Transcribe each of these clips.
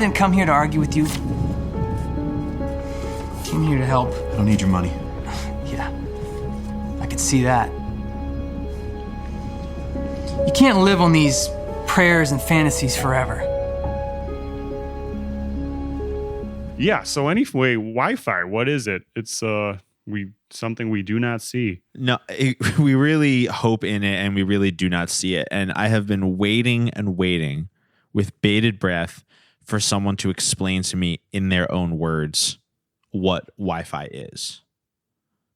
didn't come here to argue with you. I came here to help. I don't need your money. Yeah, I could see that. You can't live on these prayers and fantasies forever. Yeah, so anyway, Wi-Fi, what is it? It's something we do not see. No, we really hope in it, and we really do not see it. And I have been waiting and waiting with bated breath for someone to explain to me in their own words what Wi-Fi is.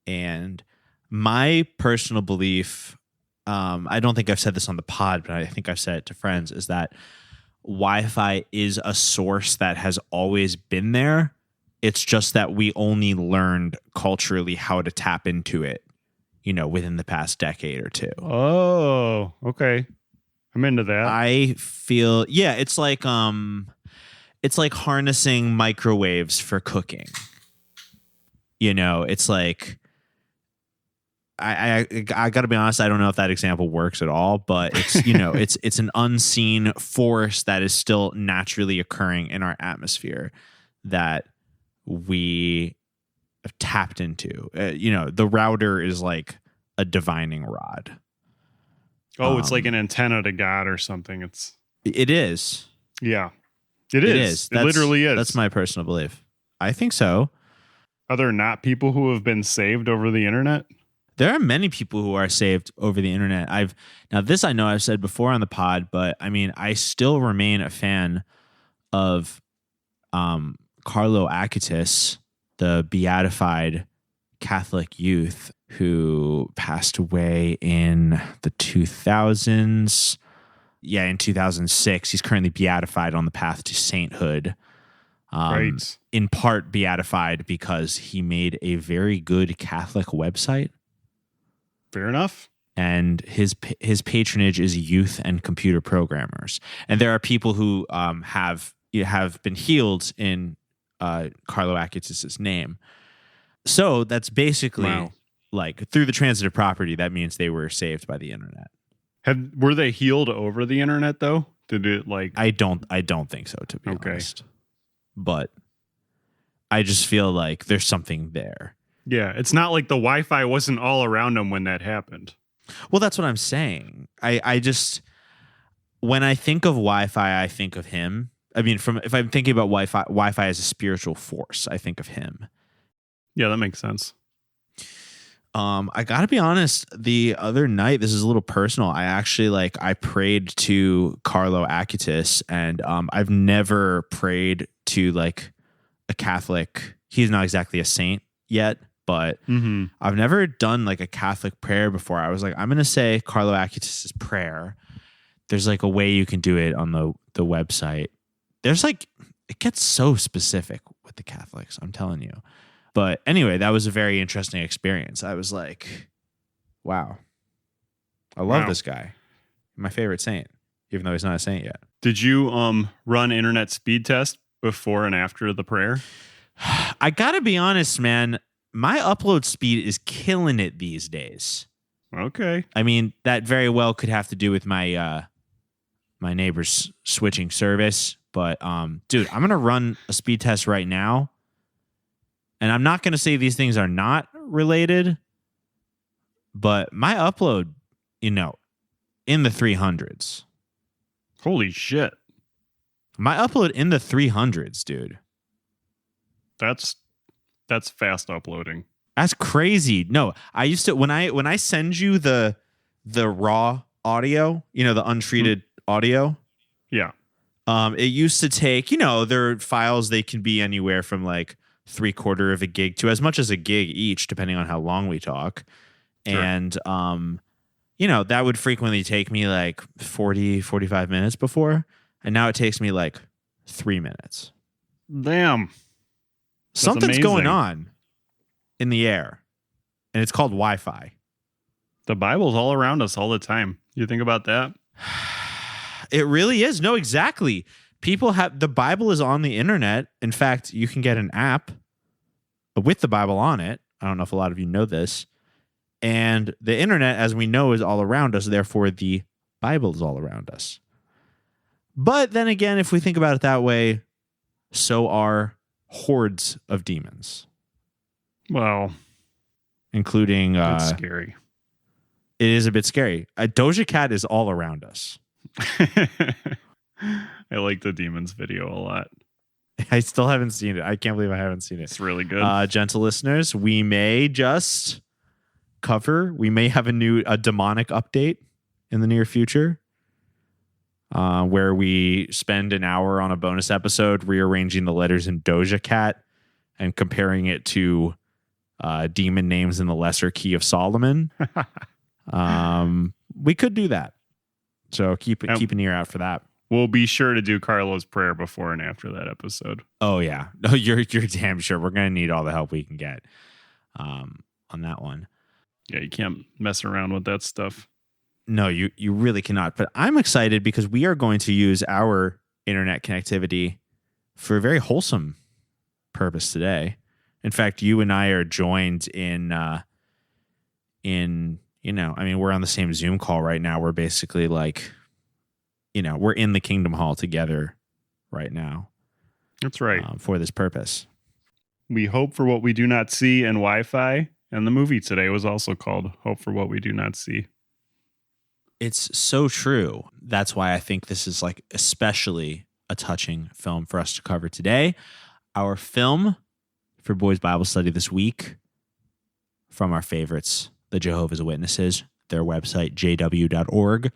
And my personal belief, I don't think I've said this on the pod, but I think I've said it to friends, is that Wi-Fi is a source that has always been there. It's just that we only learned culturally how to tap into it, within the past decade or two. Oh, okay. I'm into that. I feel, it's like harnessing microwaves for cooking. It's like, I got to be honest, I don't know if that example works at all, but it's, it's an unseen force that is still naturally occurring in our atmosphere that we have tapped into. The router is like a divining rod. Oh, it's like an antenna to God or something. It is. Yeah, it is. It literally is. That's my personal belief. I think so. Are there not people who have been saved over the internet? There are many people who are saved over the internet. This I know I've said before on the pod, but I mean, I still remain a fan of Carlo Acutis, the beatified Catholic youth who passed away in the 2000s. Yeah, in 2006. He's currently beatified on the path to sainthood. Right. In part beatified because he made a very good Catholic website. Fair enough. And his patronage is youth and computer programmers. And there are people who have been healed in Carlo Acutis' name. So that's basically like through the transitive property. That means they were saved by the internet. Were they healed over the internet though? Did it like? I don't think so, to be honest. But I just feel like there's something there. Yeah, it's not like the Wi-Fi wasn't all around him when that happened. Well, that's what I'm saying. I just, when I think of Wi-Fi, I think of him. I mean, if I'm thinking about Wi-Fi as a spiritual force, I think of him. Yeah, that makes sense. I gotta be honest, the other night, this is a little personal. I prayed to Carlo Acutis, and I've never prayed to like a Catholic. He's not exactly a saint yet, but I've never done like a Catholic prayer before. I was like, I'm going to say Carlo Acutis' prayer. There's like a way you can do it on the website. There's like, it gets so specific with the Catholics, I'm telling you. But anyway, that was a very interesting experience. I was like, wow, I love this guy. My favorite saint, even though he's not a saint yet. Did you run internet speed test before and after the prayer? I gotta be honest, man. My upload speed is killing it these days. Okay. I mean, that very well could have to do with my my neighbor's switching service. But dude, I'm gonna run a speed test right now. And I'm not gonna say these things are not related, but my upload, in the 300s. Holy shit. My upload in the 300s, dude. That's fast uploading. That's crazy. No, I used to when I send you the raw audio, the untreated audio. Yeah. It used to take, their files, they can be anywhere from like 3/4 of a gig to as much as a gig each, depending on how long we talk. Sure. And that would frequently take me like 45 minutes before, and now it takes me like 3 minutes. Damn. Something's going on in the air, and it's called Wi-Fi. The Bible's all around us all the time. You think about that? It really is. No, exactly. The Bible is on the internet. In fact, you can get an app with the Bible on it. I don't know if a lot of you know this. And the internet, as we know, is all around us. Therefore, the Bible is all around us. But then again, if we think about it that way, so are hordes of demons, Well, including it's scary. It is a bit scary. Doja Cat is all around us. I like the demons video a lot. I still haven't seen it. I can't believe I haven't seen it. It's really good. Gentle listeners, we may have a demonic update in the near future, where we spend an hour on a bonus episode rearranging the letters in Doja Cat and comparing it to demon names in the lesser key of Solomon. We could do that. So keep an ear out for that. We'll be sure to do Carlo's prayer before and after that episode. Oh yeah. No, you're damn sure. We're gonna need all the help we can get on that one. Yeah, you can't mess around with that stuff. No, you really cannot. But I'm excited because we are going to use our internet connectivity for a very wholesome purpose today. In fact, you and I are joined in we're on the same Zoom call right now. We're basically like, we're in the Kingdom Hall together right now. That's right. For this purpose. We hope for what we do not see, and Wi-Fi. And the movie today was also called Hope for What We Do Not See. It's so true. That's why I think this is like especially a touching film for us to cover today. Our film for Boys Bible Study this week from our favorites, the Jehovah's Witnesses, their website, jw.org.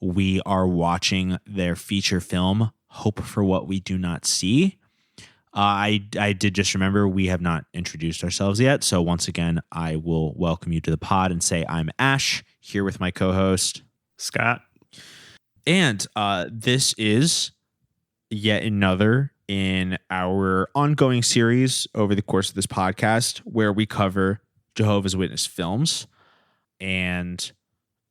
We are watching their feature film, Hope for What We Do Not See. I did just remember we have not introduced ourselves yet. So once again, I will welcome you to the pod and say I'm Ash, here with my co-host, Scott. And this is yet another in our ongoing series over the course of this podcast where we cover Jehovah's Witness films. And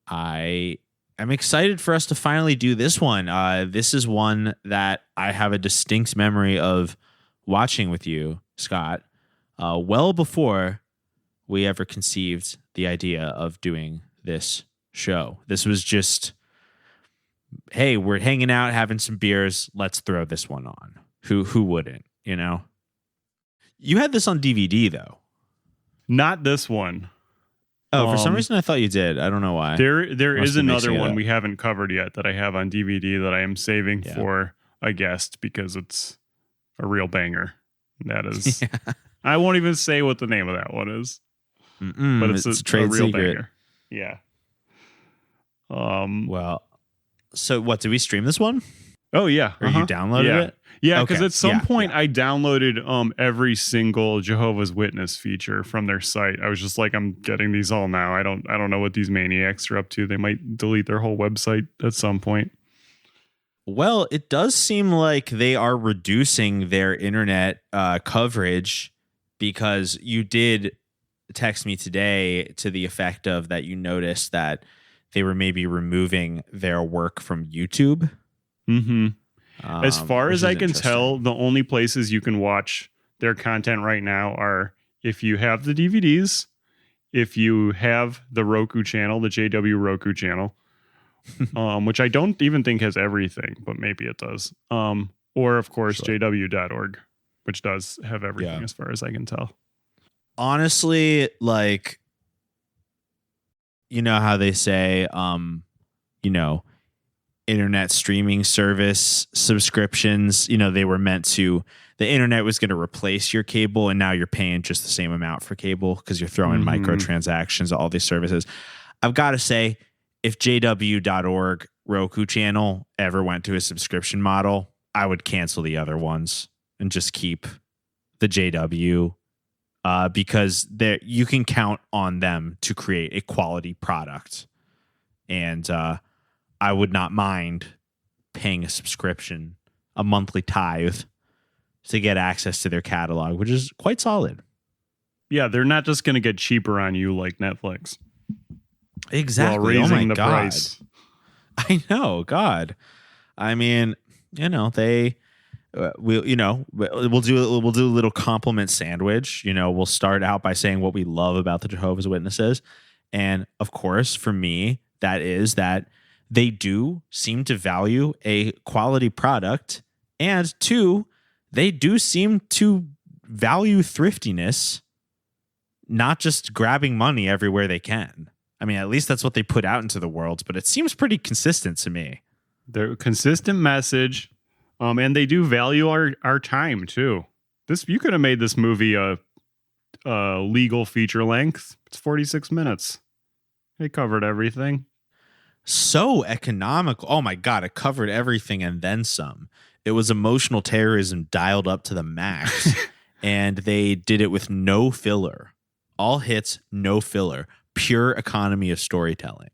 I'm excited for us to finally do this one. This is one that I have a distinct memory of watching with you, Scott, well before we ever conceived the idea of doing this show. This was just, hey, we're hanging out, having some beers. Let's throw this one on. Who wouldn't, You had this on DVD, though. Not this one. Oh, for some reason I thought you did. I don't know why. There is another one we haven't covered yet that I have on DVD that I am saving for a guest because it's a real banger. That is, I won't even say what the name of that one is, but it's a trade real secret. banger. Yeah. Well, so what, did we stream this one? Oh yeah. Or you downloaded it? Yeah, because Okay. at some point I downloaded every single Jehovah's Witness feature from their site. I was just like, I'm getting these all now. I don't know what these maniacs are up to. They might delete their whole website at some point. Well, it does seem like they are reducing their internet coverage, because you did text me today to the effect of that you noticed that they were maybe removing their work from YouTube. Mm-hmm. As far as I can tell, the only places you can watch their content right now are if you have the DVDs, if you have the Roku channel, the JW Roku channel, which I don't even think has everything, but maybe it does. Or, of course, jw.org, which does have everything as far as I can tell. Honestly, like, you know how they say, internet streaming service subscriptions, they were meant to, the internet was going to replace your cable, and now you're paying just the same amount for cable because you're throwing microtransactions, all these services. I've got to say, if jw.org Roku channel ever went to a subscription model, I would cancel the other ones and just keep the JW, because you can count on them to create a quality product. And I would not mind paying a subscription, a monthly tithe, to get access to their catalog, which is quite solid. Yeah, they're not just going to get cheaper on you like Netflix. Exactly. While raising the God. price. I know. God. I mean, we'll do a little compliment sandwich. We'll start out by saying what we love about the Jehovah's Witnesses. And of course, for me, that is that they do seem to value a quality product, and two, they do seem to value thriftiness, not just grabbing money everywhere they can. I mean, at least that's what they put out into the world, but it seems pretty consistent to me. They're a consistent message, and they do value our time too. You could have made this movie a legal feature length. It's 46 minutes. They covered everything. So economical. Oh my God, it covered everything and then some. It was emotional terrorism dialed up to the max, and they did it with no filler. All hits, no filler. Pure economy of storytelling.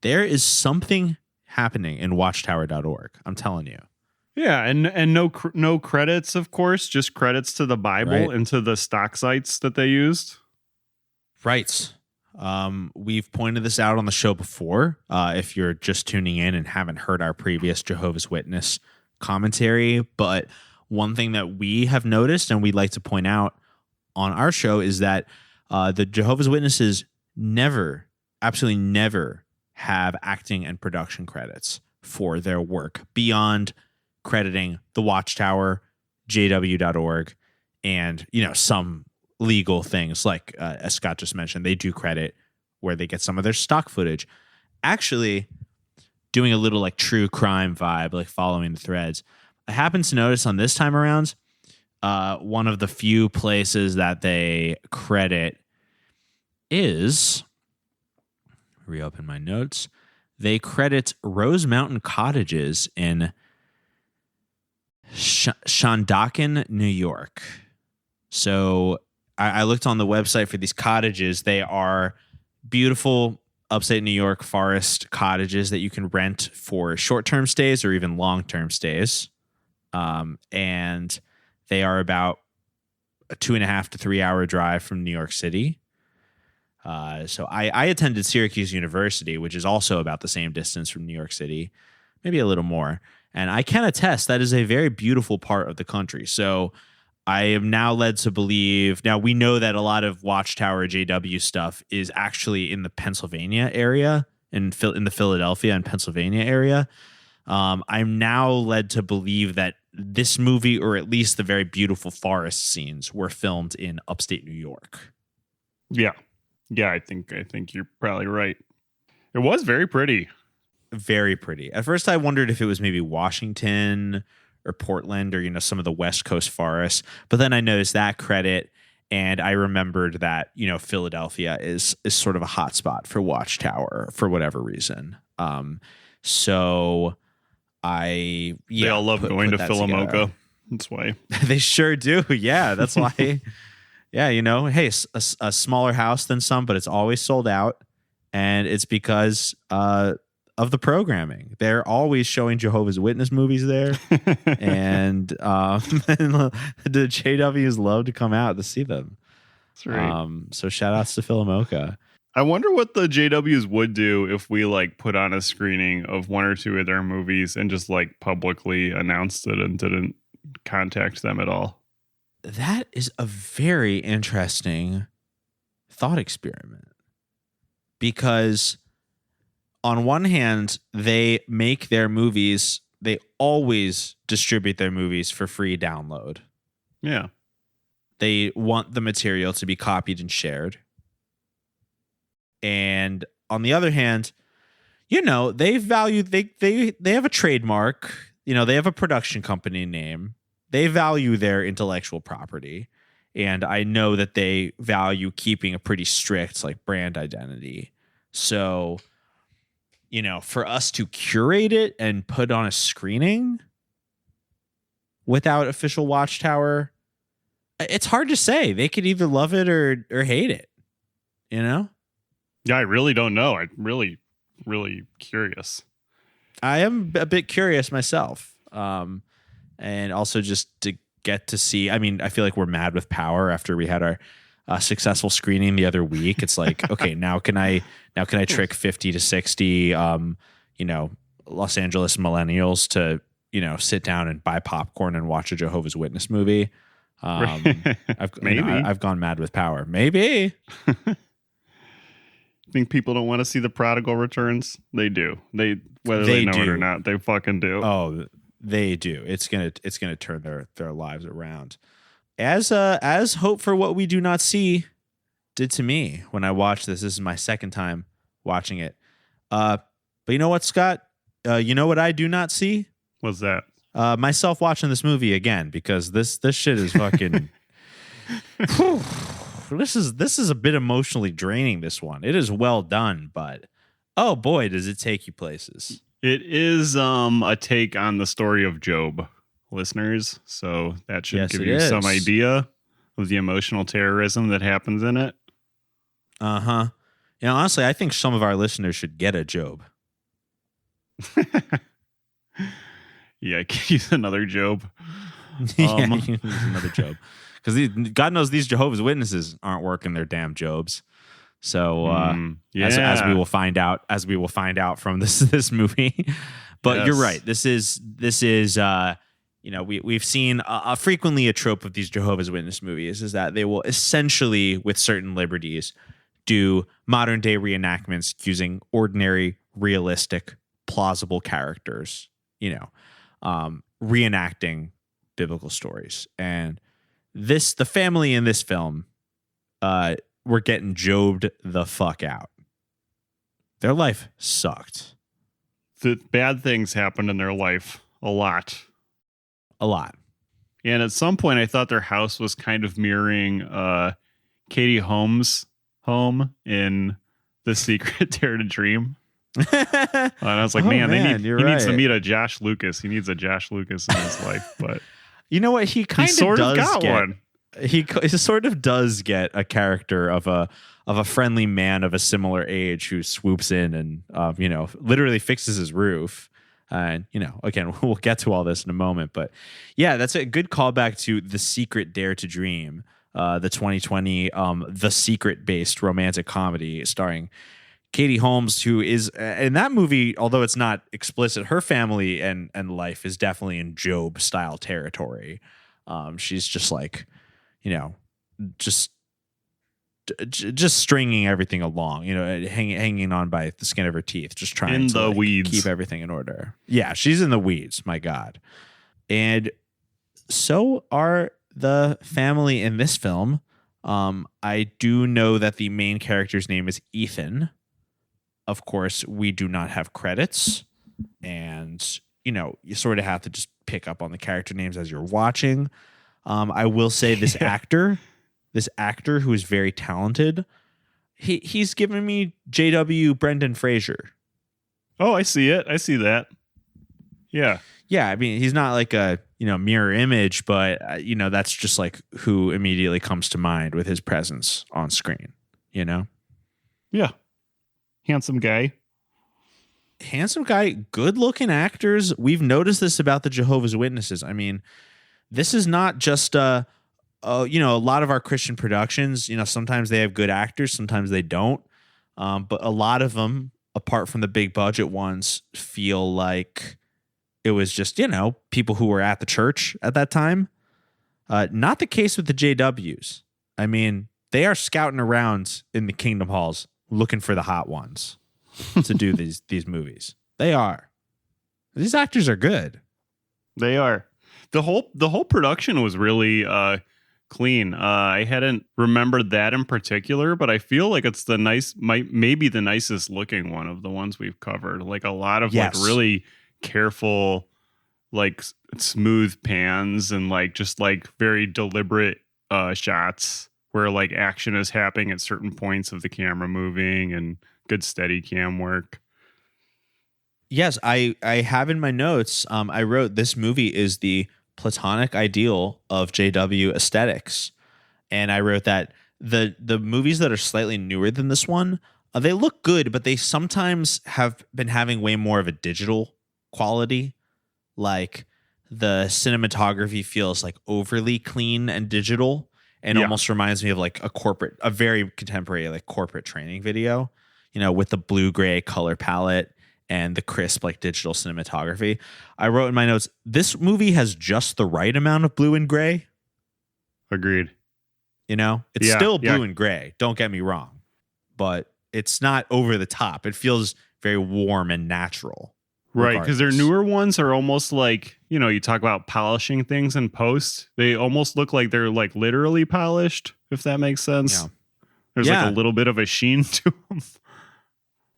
There is something happening in watchtower.org. I'm telling you. Yeah, and no credits, of course, just credits to the Bible and to the stock sites that they used. Right. We've pointed this out on the show before. If you're just tuning in and haven't heard our previous Jehovah's Witness commentary, but one thing that we have noticed and we'd like to point out on our show is that the Jehovah's Witnesses absolutely never have acting and production credits for their work beyond crediting the Watchtower, jw.org, and some legal things like as Scott just mentioned, they do credit where they get some of their stock footage. Actually, doing a little like true crime vibe, like following the threads. I happened to notice on this time around, one of the few places that they credit is, reopen my notes, they credit Rose Mountain Cottages in Shondaken, New York. So I looked on the website for these cottages. They are beautiful upstate New York forest cottages that you can rent for short-term stays or even long-term stays. And they are about a 2.5 to 3 hour drive from New York City. So I attended Syracuse University, which is also about the same distance from New York City, maybe a little more. And I can attest that is a very beautiful part of the country. So I am now led to believe, now we know that a lot of Watchtower JW stuff is actually in the Pennsylvania area, in the Philadelphia and Pennsylvania area. I'm now led to believe that this movie, or at least the very beautiful forest scenes, were filmed in upstate New York. Yeah. Yeah, I think you're probably right. It was very pretty. Very pretty. At first I wondered if it was maybe Washington or Portland or, some of the West Coast forests. But then I noticed that credit, and I remembered that, Philadelphia is sort of a hot spot for Watchtower for whatever reason. So they all love going to Philamoka. That's why. They sure do. Yeah, that's why. Yeah, hey, a smaller house than some, but it's always sold out. And it's because of the programming. They're always showing Jehovah's Witness movies there. and the JWs love to come out to see them. That's right. So shout outs to Philamoka. I wonder what the JWs would do if we put on a screening of one or two of their movies and just publicly announced it and didn't contact them at all. That is a very interesting thought experiment, because on one hand, they make their movies, they always distribute their movies for free download. Yeah. They want the material to be copied and shared. And on the other hand, they value, they have a trademark, they have a production company name. They value their intellectual property, and I know that they value keeping a pretty strict brand identity. So, for us to curate it and put on a screening without official Watchtower, it's hard to say. They could either love it or hate it, Yeah, I really don't know. I'm really, really curious. I am a bit curious myself. And also just to get to see, I feel like we're mad with Power after we had our successful screening the other week. It's okay, now can I trick 50 to 60, Los Angeles millennials to, sit down and buy popcorn and watch a Jehovah's Witness movie? I've gone mad with Power. Maybe. Think people don't want to see the prodigal returns? They do. Whether they know it or not, they fucking do. Oh, They do. It's gonna turn their lives around. As Hope for What We Do Not See did to me when I watched this. This is my second time watching it. But you know what, Scott? You know what I do not see? What's that? Myself watching this movie again, because this shit is fucking. This is a bit emotionally draining. This one, it is well done, but oh boy, does it take you places. It is a take on the story of Job, listeners. So that should give you some idea of the emotional terrorism that happens in it. Uh-huh. You know, honestly, I think some of our listeners should get a Job. Yeah, use another Job. Yeah, use another Job. Because God knows these Jehovah's Witnesses aren't working their damn Jobs. So as we will find out from this movie. But You're right. This is we've seen frequently a trope of these Jehovah's Witness movies is that they will essentially, with certain liberties, do modern day reenactments using ordinary, realistic, plausible characters, reenacting biblical stories. And the family in this film, were getting jobbed the fuck out. Their life sucked. The bad things happened in their life a lot. And at some point, I thought their house was kind of mirroring Katie Holmes' home in The Secret Dare to Dream. And I was like, he needs to meet a Josh Lucas. He needs a Josh Lucas in his life. But you know what? He kind of does got get one. He sort of does get a character of a friendly man of a similar age who swoops in and literally fixes his roof. And again, we'll get to all this in a moment, but yeah, that's a good callback to The Secret Dare to Dream, the 2020 The Secret based romantic comedy starring Katie Holmes, who is in that movie, although it's not explicit, her family and life is definitely in Job style territory. She's just like, just stringing everything along, hanging on by the skin of her teeth, just trying to weeds, keep everything in order. Yeah, she's in the weeds. My God. And so are the family in this film. I do know that the main character's name is Ethan. Of course, we do not have credits, and you sort of have to just pick up on the character names as you're watching. I will say this actor who is very talented, he's given me J.W. Brendan Fraser. Oh, I see it. I see that. Yeah. Yeah, I mean, he's not like a, mirror image, but that's just like who immediately comes to mind with his presence on screen, Yeah. Handsome guy, good looking actors. We've noticed this about the Jehovah's Witnesses. I mean, this is not just a lot of our Christian productions, sometimes they have good actors, sometimes they don't. But a lot of them, apart from the big budget ones, feel like it was just, people who were at the church at that time. Not the case with the JWs. I mean, they are scouting around in the kingdom halls looking for the hot ones to do these movies. They are. These actors are good. They are. The whole production was really clean. I hadn't remembered that in particular, but I feel like it's maybe the nicest looking one of the ones we've covered. Like a lot of like really careful, like smooth pans and like just like very deliberate shots where like action is happening at certain points of the camera moving and good steady cam work. Yes, I have in my notes, I wrote this movie is the platonic ideal of JW aesthetics. And I wrote that the movies that are slightly newer than this one, they look good, but they sometimes have been having way more of a digital quality. Like the cinematography feels like overly clean and digital and almost reminds me of like a very contemporary like corporate training video, with the blue-gray color palette and the crisp like digital cinematography. I wrote in my notes, this movie has just the right amount of blue and gray. Agreed. It's still blue and gray. Don't get me wrong, but it's not over the top. It feels very warm and natural. Right, because their newer ones are almost like, you talk about polishing things in post. They almost look like they're like literally polished, if that makes sense. Yeah. There's like a little bit of a sheen to them.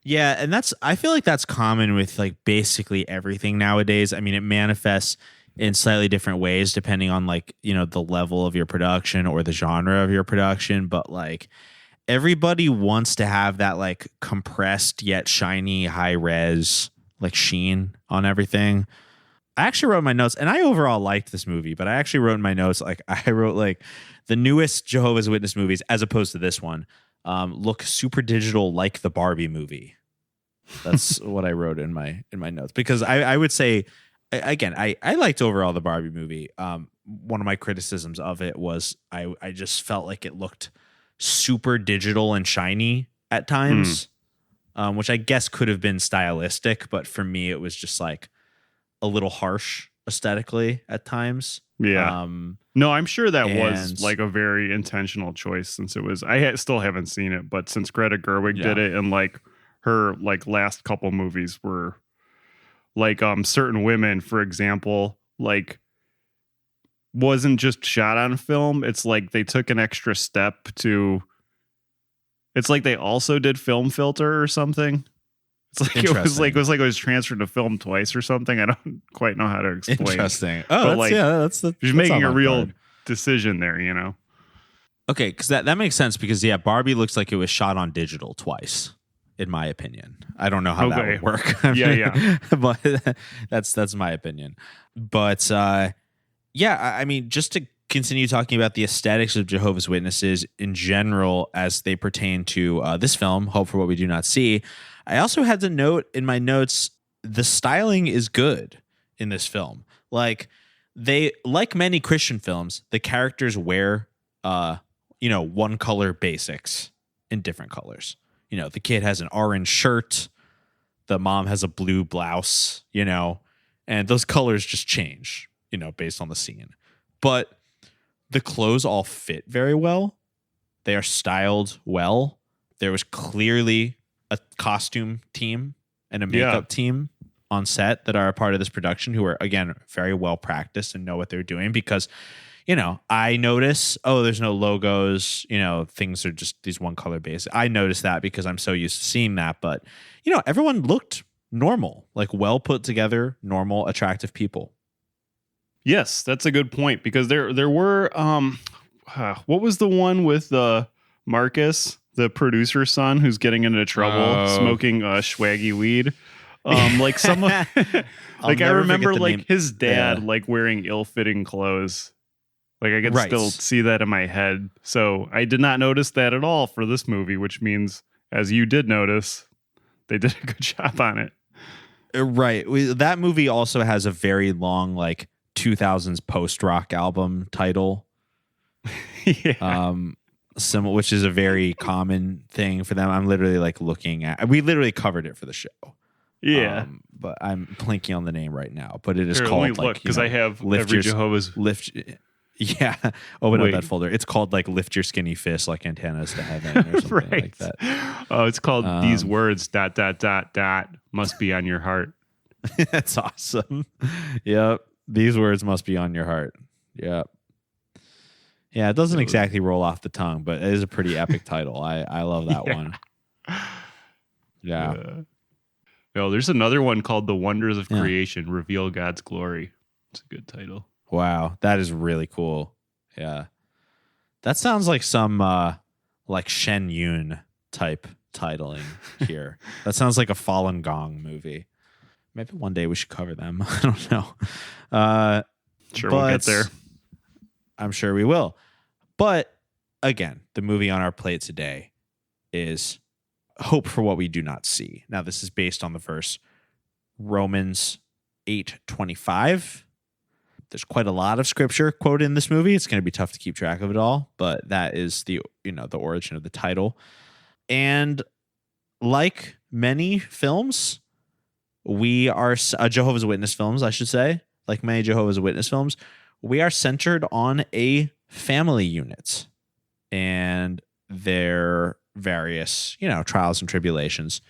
Yeah, and I feel like that's common with like basically everything nowadays. I mean, it manifests in slightly different ways depending on like, the level of your production or the genre of your production, but like everybody wants to have that like compressed yet shiny high res like sheen on everything. I actually wrote in my notes, and I overall liked this movie, but I actually wrote in my notes, like I wrote like the newest Jehovah's Witness movies, as opposed to this one, look super digital like the Barbie movie. That's what I wrote in my notes, because I would say, again, I liked overall the Barbie movie. One of my criticisms of it was I just felt like it looked super digital and shiny at times. Which I guess could have been stylistic, but for me, it was just like a little harsh aesthetically at times. Yeah. No, I'm sure that was like a very intentional choice, since it was, still haven't seen it, but since Greta Gerwig did it, and like her like last couple movies were like Certain Women, for example, like wasn't just shot on film. It's like they took an extra step to, it's like they also did film filter or something. It's like it was transferred to film twice or something. I don't quite know how to explain. Interesting. Oh, that's just making a real decision there, Okay, because that makes sense, because Barbie looks like it was shot on digital twice, in my opinion. I don't know how that would work. But that's my opinion. But I mean, just to continue talking about the aesthetics of Jehovah's Witnesses in general as they pertain to this film, Hope for What We Do Not See, I also had to note in my notes, the styling is good in this film. Like many Christian films, the characters wear one color basics in different colors. The kid has an orange shirt, the mom has a blue blouse, and those colors just change, based on the scene. But the clothes all fit very well. They are styled well. There was clearly a costume team and a makeup team on set that are a part of this production who are, again, very well practiced and know what they're doing, because, I notice, there's no logos, things are just these one color base. I noticed that because I'm so used to seeing that, but, everyone looked normal, like well put together, normal, attractive people. Yes, that's a good point, because there were what was the one with Marcus, the producer's son, who's getting into trouble smoking swaggy weed? Like some like I remember like his dad like wearing ill-fitting clothes. Like I can still see that in my head. So I did not notice that at all for this movie, which means, as you did notice, they did a good job on it. Right. That movie also has a very long like 2000s post-rock album title. Which is a very common thing for them. I'm literally like looking at, we literally covered it for the show. Yeah. But I'm blinking on the name right now, but it is called, let me look, because I have every Jehovah's Yeah. Open up that folder. It's called like Lift Your Skinny Fist Like Antennas to Heaven or something like that. Oh, it's called These Words ... Must Be on Your Heart. That's awesome. Yep. These words must be on your heart. Yep. Yeah, it doesn't exactly roll off the tongue, but it is a pretty epic title. I love that one. Yeah. No, there's another one called The Wonders of Creation, Reveal God's Glory. It's a good title. Wow, that is really cool. Yeah. That sounds like some like Shen Yun type titling here. That sounds like a Falun Gong movie. Maybe one day we should cover them. I don't know. Sure, we'll get there. I'm sure we will. But again, the movie on our plate today is Hope for What We Do Not See. Now, this is based on the verse Romans 8:25. There's quite a lot of scripture quoted in this movie. It's going to be tough to keep track of it all, but that is the origin of the title. And like many films, we are Jehovah's Witness films, I should say, like many Jehovah's Witness films, we are centered on a family unit and their various, trials and tribulations.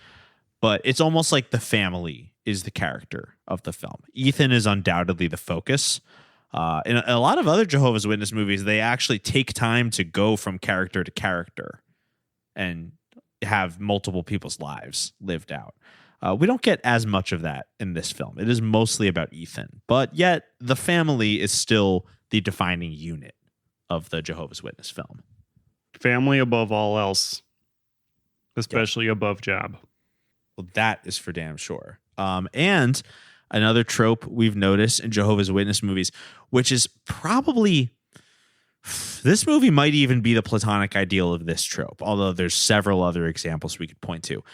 But it's almost like the family is the character of the film. Ethan is undoubtedly the focus. In a lot of other Jehovah's Witness movies, they actually take time to go from character to character and have multiple people's lives lived out. We don't get as much of that in this film. It is mostly about Ethan, but yet the family is still the defining unit of the Jehovah's Witness film. Family above all else, especially above job. Well, that is for damn sure. And another trope we've noticed in Jehovah's Witness movies, which is probably, this movie might even be the platonic ideal of this trope, although there's several other examples we could point to.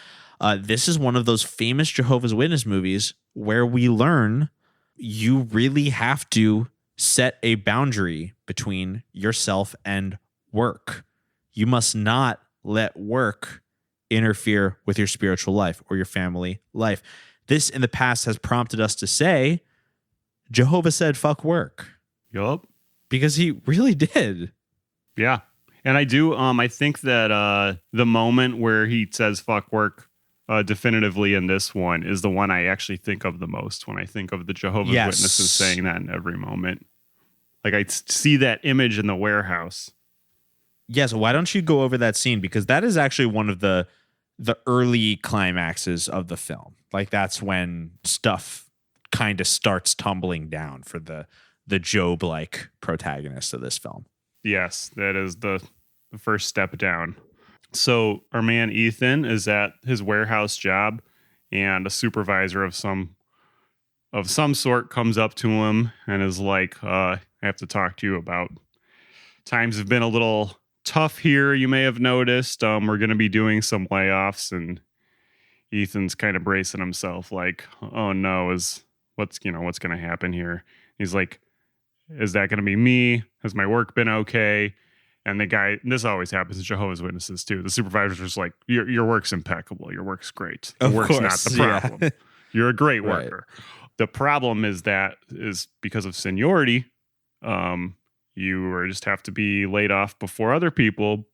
This is one of those famous Jehovah's Witness movies where we learn you really have to set a boundary between yourself and work. You must not let work interfere with your spiritual life or your family life. This in the past has prompted us to say, Jehovah said, fuck work. Yup. Because he really did. Yeah. And I do, I think that the moment where he says fuck work definitively in this one is the one I actually think of the most when I think of the Jehovah's Witnesses saying that in every moment. Like I see that image in the warehouse. Yes, why don't you go over that scene? Because that is actually one of the early climaxes of the film. Like that's when stuff kind of starts tumbling down for the Job-like protagonist of this film. Yes, that is the first step down. So our man Ethan is at his warehouse job, and a supervisor of some sort comes up to him and is like, I have to talk to you about times have been a little tough here. You may have noticed we're going to be doing some layoffs, and Ethan's kind of bracing himself like, oh no, what's going to happen here? He's like, is that going to be me? Has my work been okay? And the guy, this always happens in Jehovah's Witnesses too. The supervisor's just like, your work's impeccable. Your work's great. The work's not the problem. Yeah. You're a great worker. Right. The problem is because of seniority. You just have to be laid off before other people.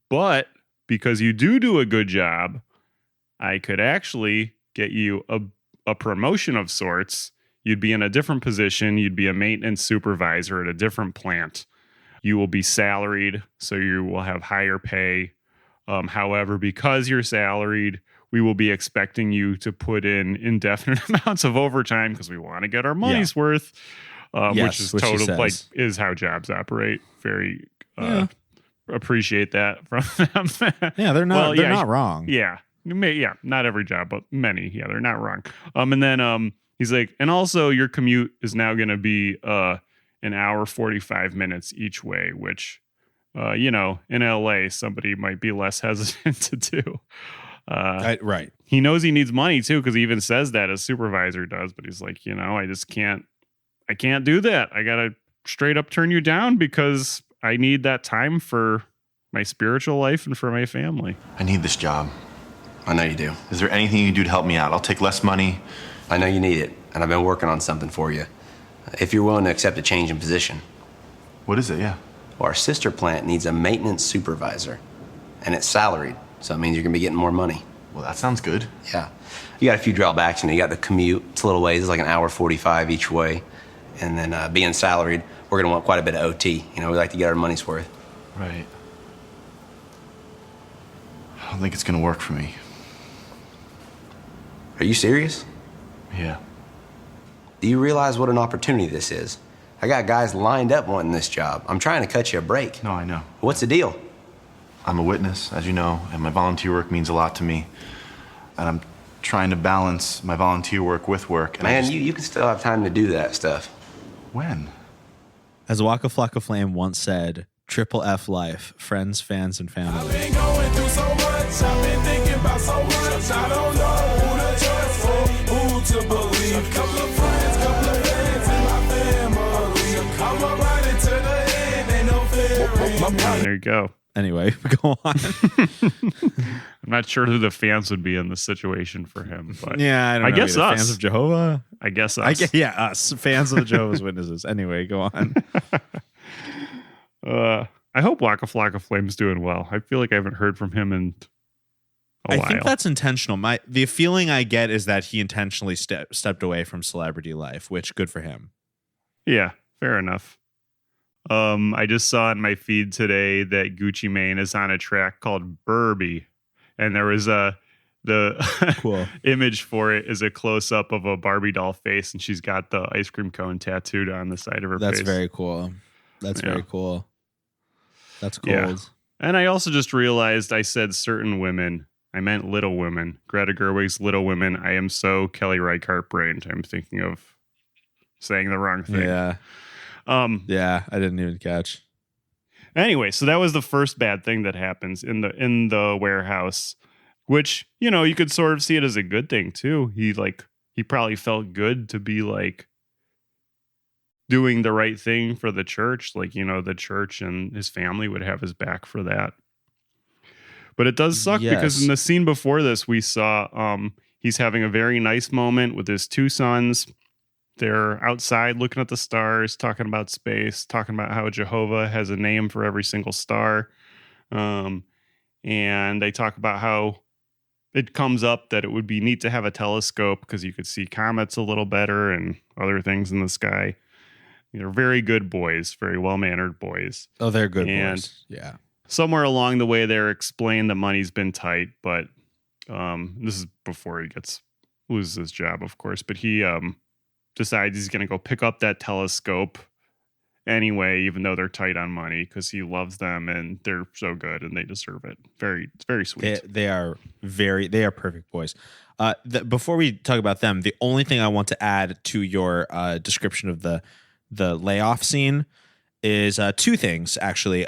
But because you do a good job, I could actually get you a promotion of sorts. You'd be in a different position. You'd be a maintenance supervisor at a different plant. You will be salaried, so you will have higher pay. However, because you're salaried, we will be expecting you to put in indefinite amounts of overtime because we want to get our money's worth. Which is is how jobs operate. Very appreciate that from them. Yeah, they're not. They're not wrong. Yeah, not every job, but many. Yeah, they're not wrong. And then he's like, and also your commute is now going to be an hour 45 minutes each way, which in LA somebody might be less hesitant to do. Right. He knows he needs money too, because he even says that, his supervisor does, but he's like, I just can't. I can't do that. I got to straight up turn you down because I need that time for my spiritual life and for my family. I need this job. I know you do. Is there anything you can do to help me out? I'll take less money. I know you need it, and I've been working on something for you. If you're willing to accept a change in position. What is it? Yeah. Well, our sister plant needs a maintenance supervisor, and it's salaried, so it means you're going to be getting more money. Well, that sounds good. Yeah. You got a few drawbacks. You got the commute. It's a little ways. It's like an hour 45 each way. And then being salaried, we're going to want quite a bit of OT. We like to get our money's worth. Right. I don't think it's going to work for me. Are you serious? Yeah. Do you realize what an opportunity this is? I got guys lined up wanting this job. I'm trying to cut you a break. No, I know. What's the deal? I'm a witness, as you know, and my volunteer work means a lot to me. And I'm trying to balance my volunteer work with work. And man, you can still have time to do that stuff. When? As Waka Flocka Flame once said, triple F life, friends, fans, and family. I've been going through so much, I've been thinking about so much, I don't know who to trust or who to believe. Couple of friends, couple of fans in my family. I'm a right into the end, ain't no fear. There you go. Anyway, go on. I'm not sure who the fans would be in this situation for him, but yeah, I don't know. Guess us. Fans of Jehovah. I guess us. Us fans of the Jehovah's Witnesses. Anyway, go on. I hope Waka Flocka Flame's doing well. I feel like I haven't heard from him in a while. I think that's intentional. The feeling I get is that he intentionally stepped away from celebrity life, which good for him. Yeah, fair enough. I just saw in my feed today that Gucci Mane is on a track called Burby, and there was the Cool image for it is a close up of a Barbie doll face, and she's got the ice cream cone tattooed on the side of her face. That's very cool. That's very cool. That's cold. Yeah. And I also just realized I said certain women. I meant Little Women. Greta Gerwig's Little Women. I am so Kelly Reichardt brained. I'm thinking of saying the wrong thing. Yeah. Yeah, I didn't even catch. Anyway, so that was the first bad thing that happens in the warehouse, which, you know, you could sort of see it as a good thing too. He probably felt good to be like doing the right thing for the church. Like, you know, the church and his family would have his back for that. But it does suck because in the scene before this, we saw he's having a very nice moment with his two sons. They're outside looking at the stars, talking about space, talking about how Jehovah has a name for every single star. And they talk about how it comes up that it would be neat to have a telescope because you could see comets a little better and other things in the sky. They're very good boys, very well-mannered boys. Oh, they're good boys. Yeah. Somewhere along the way, they're explained the money's been tight, but this is before he loses his job, of course. But he decides he's going to go pick up that telescope anyway, even though they're tight on money, because he loves them and they're so good and they deserve it. It's very sweet. They are perfect boys. Before we talk about them, the only thing I want to add to your description of the layoff scene is two things, actually.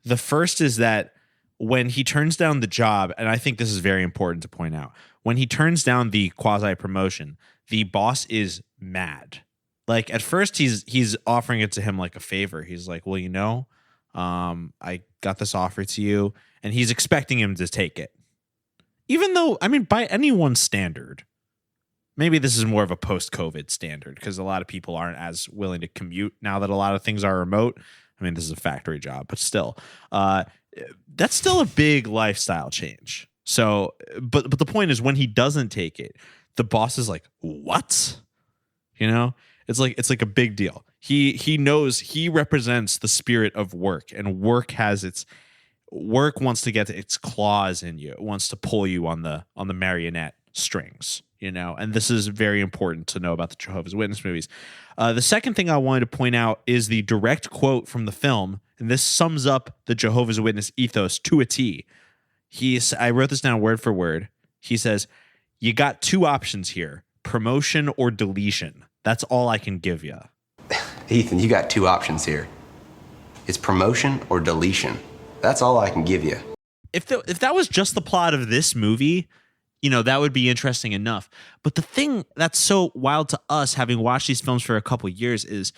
The first is that when he turns down the job, and I think this is very important to point out, when he turns down the quasi promotion, the boss is mad. Like at first he's offering it to him like a favor. He's like, well, you know, I got this offer to you, and he's expecting him to take it. Even though, I mean, by anyone's standard, maybe this is more of a post-COVID standard because a lot of people aren't as willing to commute now that a lot of things are remote. I mean, this is a factory job, but still, that's still a big lifestyle change. So, but the point is, when he doesn't take it, the boss is like, "What?" You know, it's like a big deal. He knows he represents the spirit of work, and work wants to get its claws in you. It wants to pull you on the marionette strings. You know, and this is very important to know about the Jehovah's Witness movies. The second thing I wanted to point out is the direct quote from the film, and this sums up the Jehovah's Witness ethos to a T. I wrote this down word for word. He says, "You got two options here, promotion or deletion. That's all I can give you." Ethan, you got two options here. It's promotion or deletion. That's all I can give you. If that was just the plot of this movie, you know, that would be interesting enough. But the thing that's so wild to us, having watched these films for a couple years, is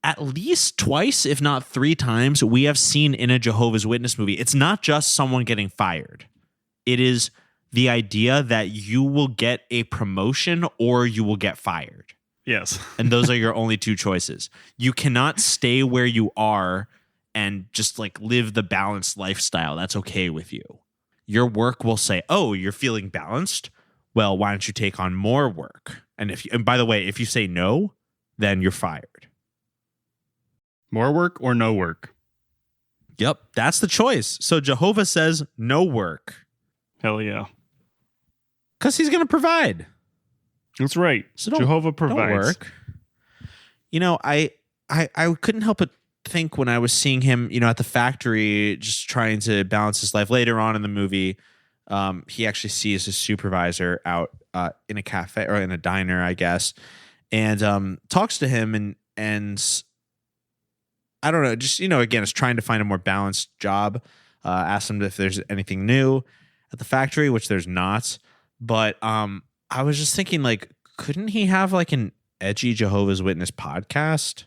at least twice, if not three times, we have seen in a Jehovah's Witness movie, it's not just someone getting fired. It is the idea that you will get a promotion or you will get fired. Yes. And those are your only two choices. You cannot stay where you are and just like live the balanced lifestyle that's okay with you. Your work will say, "Oh, you're feeling balanced? Well, why don't you take on more work?" And by the way, if you say no, then you're fired. More work or no work? Yep, that's the choice. So Jehovah says no work. Hell yeah. Because he's going to provide. That's right. So Jehovah provides. Don't work. You know, I couldn't help but think when I was seeing him, you know, at the factory, just trying to balance his life. Later on in the movie, he actually sees his supervisor out in a cafe or in a diner, I guess, and talks to him and I don't know, just, you know, again, is trying to find a more balanced job. Asks him if there's anything new at the factory, which there's not. But I was just thinking, like, couldn't he have like an edgy Jehovah's Witness podcast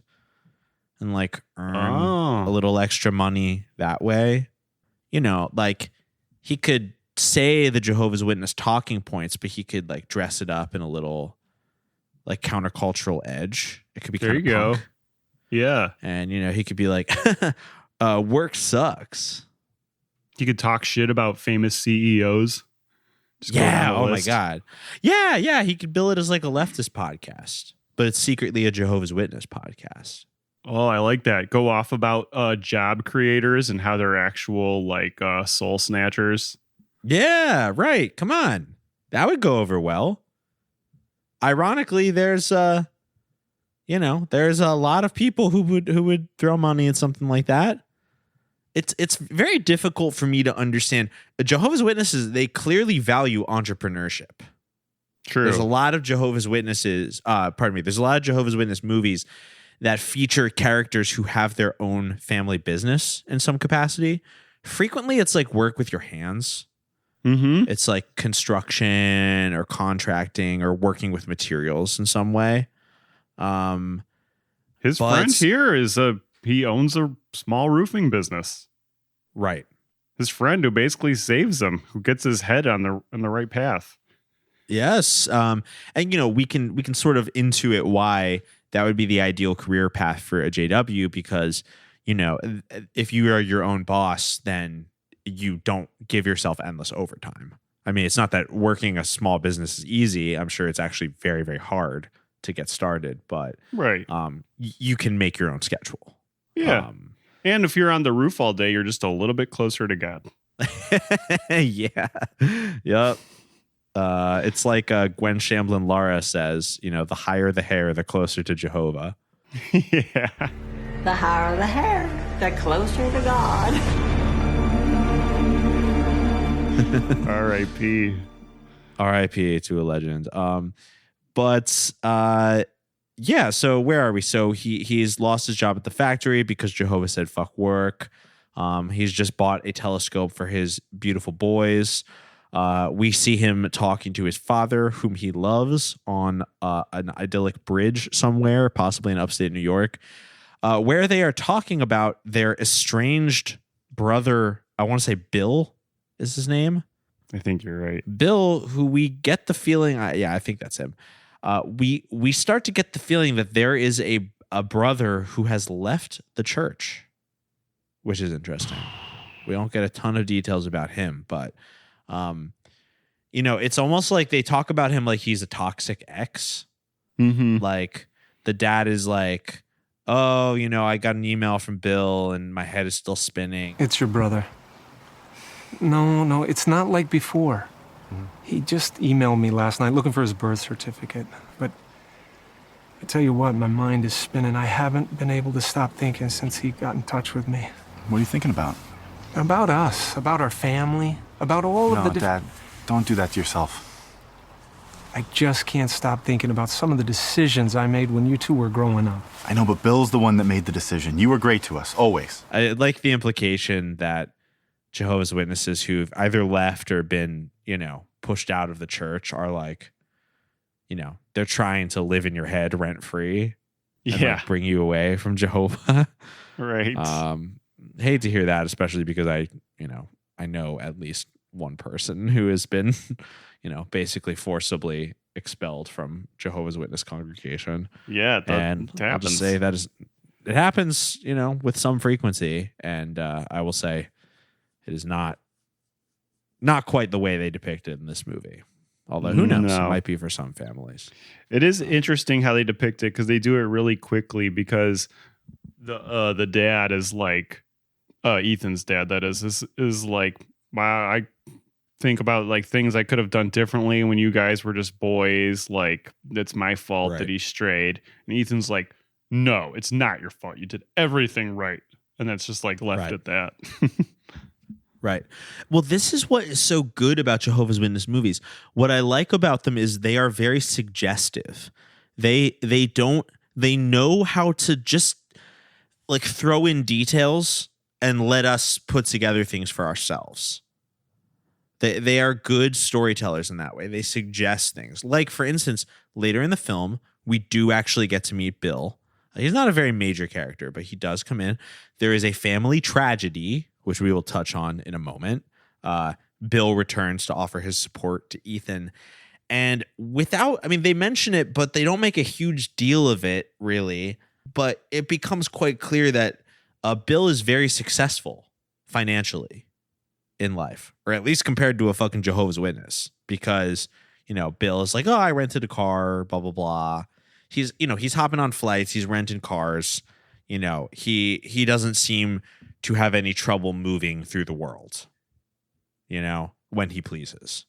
and like earn a little extra money that way? You know, like he could say the Jehovah's Witness talking points, but he could like dress it up in a little like countercultural edge. It could be there. You go. Yeah. And, you know, he could be like, work sucks. You could talk shit about famous CEOs. Just go down the Oh list. my God. Yeah. He could bill it as like a leftist podcast, but it's secretly a Jehovah's Witness podcast. Oh, I like that. Go off about job creators and how they're actual like soul snatchers. Yeah, right. Come on. That would go over well. Ironically, there's a lot of people who would throw money at something like that. It's very difficult for me to understand. Jehovah's Witnesses, they clearly value entrepreneurship. True. There's a lot of Jehovah's Witnesses, there's a lot of Jehovah's Witness movies that feature characters who have their own family business in some capacity. Frequently, it's like work with your hands. Mm-hmm. It's like construction or contracting or working with materials in some way. His friend here he owns a small roofing business. Right. His friend who basically saves him, who gets his head on the right path. Yes. And we can sort of intuit why that would be the ideal career path for a JW, because, if you are your own boss, then you don't give yourself endless overtime. I mean, it's not that working a small business is easy. I'm sure it's actually very, very hard to get started, but right. You can make your own schedule. Yeah. And if you're on the roof all day, you're just a little bit closer to God. Yeah. Yep. It's like Gwen Shamblin Lara says, the higher the hair, the closer to Jehovah. Yeah. The higher the hair, the closer to God. R.I.P. R.I.P. to a legend. Yeah, so where are we? So he's lost his job at the factory because Jehovah said fuck work. He's just bought a telescope for his beautiful boys. We see him talking to his father, whom he loves, on an idyllic bridge somewhere, possibly in upstate New York, where they are talking about their estranged brother. I want to say Bill is his name. I think you're right. Bill, who we get the feeling, I think that's him. We start to get the feeling that there is a brother who has left the church, which is interesting. We don't get a ton of details about him, but it's almost like they talk about him like he's a toxic ex. Mm-hmm. Like the dad is like, oh, I got an email from Bill and my head is still spinning. It's your brother. No, it's not like before. He just emailed me last night looking for his birth certificate. But I tell you what, my mind is spinning. I haven't been able to stop thinking since he got in touch with me. What are you thinking about? About us, about our family, about all of the... No, Dad, don't do that to yourself. I just can't stop thinking about some of the decisions I made when you two were growing up. I know, but Bill's the one that made the decision. You were great to us, always. I like the implication that Jehovah's Witnesses who've either left or been, pushed out of the church are like, they're trying to live in your head rent free. Yeah. Like bring you away from Jehovah. Right. Hate to hear that, especially because I know at least one person who has been, basically forcibly expelled from Jehovah's Witness congregation. Yeah. And it I'll happens. just say it happens, with some frequency. And I will say it is not quite the way they depict it in this movie. Although who knows? No. It might be for some families. It is interesting how they depict it because they do it really quickly because the dad is like Ethan's dad, that is like, wow, I think about like things I could have done differently when you guys were just boys. Like, it's my fault that he strayed. And Ethan's like, no, it's not your fault. You did everything right. And that's just like left at that. Right. Well, this is what is so good about Jehovah's Witness movies. What I like about them is they are very suggestive. They know how to just like throw in details and let us put together things for ourselves. They are good storytellers in that way. They suggest things. Like, for instance, later in the film, we do actually get to meet Bill. He's not a very major character, but he does come in. There is a family tragedy, which we will touch on in a moment. Bill returns to offer his support to Ethan. And they mention it, but they don't make a huge deal of it, really. But it becomes quite clear that Bill is very successful financially in life, or at least compared to a fucking Jehovah's Witness, because, you know, Bill is like, oh, I rented a car, blah, blah, blah. He's, you know, he's hopping on flights, he's renting cars. You know, he doesn't seem to have any trouble moving through the world, you know, when he pleases.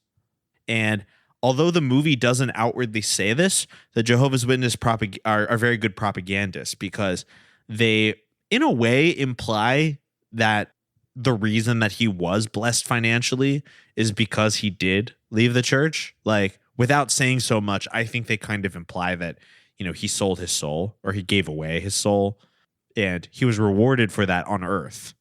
And although the movie doesn't outwardly say this, the Jehovah's Witnesses are very good propagandists, because they, in a way, imply that the reason that he was blessed financially is because he did leave the church. Like, without saying so much, I think they kind of imply that, you know, he sold his soul, or he gave away his soul, and he was rewarded for that on earth,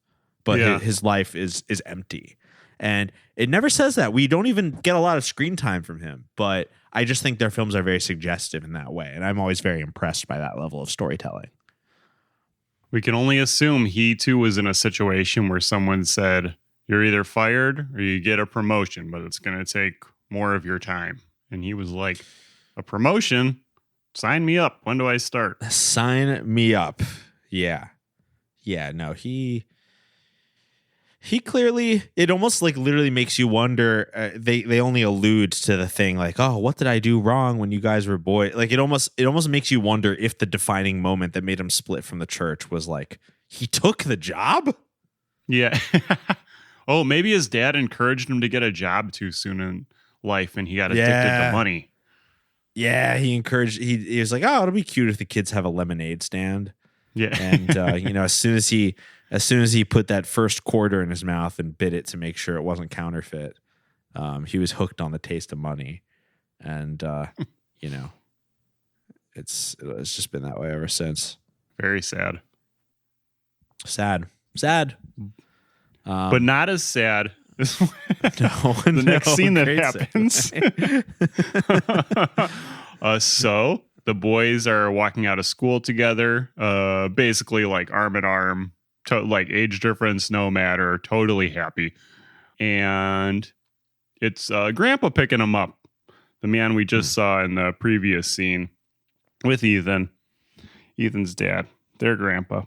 but his life is empty. And it never says that. We don't even get a lot of screen time from him, but I just think their films are very suggestive in that way, and I'm always very impressed by that level of storytelling. We can only assume he too was in a situation where someone said, you're either fired or you get a promotion, but it's going to take more of your time. And he was like, a promotion? Sign me up. When do I start? Sign me up. Yeah. Yeah, no, he clearly, it almost like literally makes you wonder. They only allude to the thing like, oh, what did I do wrong when you guys were boys? Like, it almost makes you wonder if the defining moment that made him split from the church was like, he took the job? Yeah. Oh, maybe his dad encouraged him to get a job too soon in life, and he got addicted to money. Yeah, he was like, oh, it'll be cute if the kids have a lemonade stand. Yeah. And you know, as soon as he put that first quarter in his mouth and bit it to make sure it wasn't counterfeit, he was hooked on the taste of money. And you know, it's just been that way ever since. Very sad. Sad. But not as sad as the next scene that happens. So the boys are walking out of school together, basically like arm in arm, like age difference, no matter, totally happy. And it's Grandpa picking them up, the man we just saw in the previous scene with Ethan's dad, their grandpa.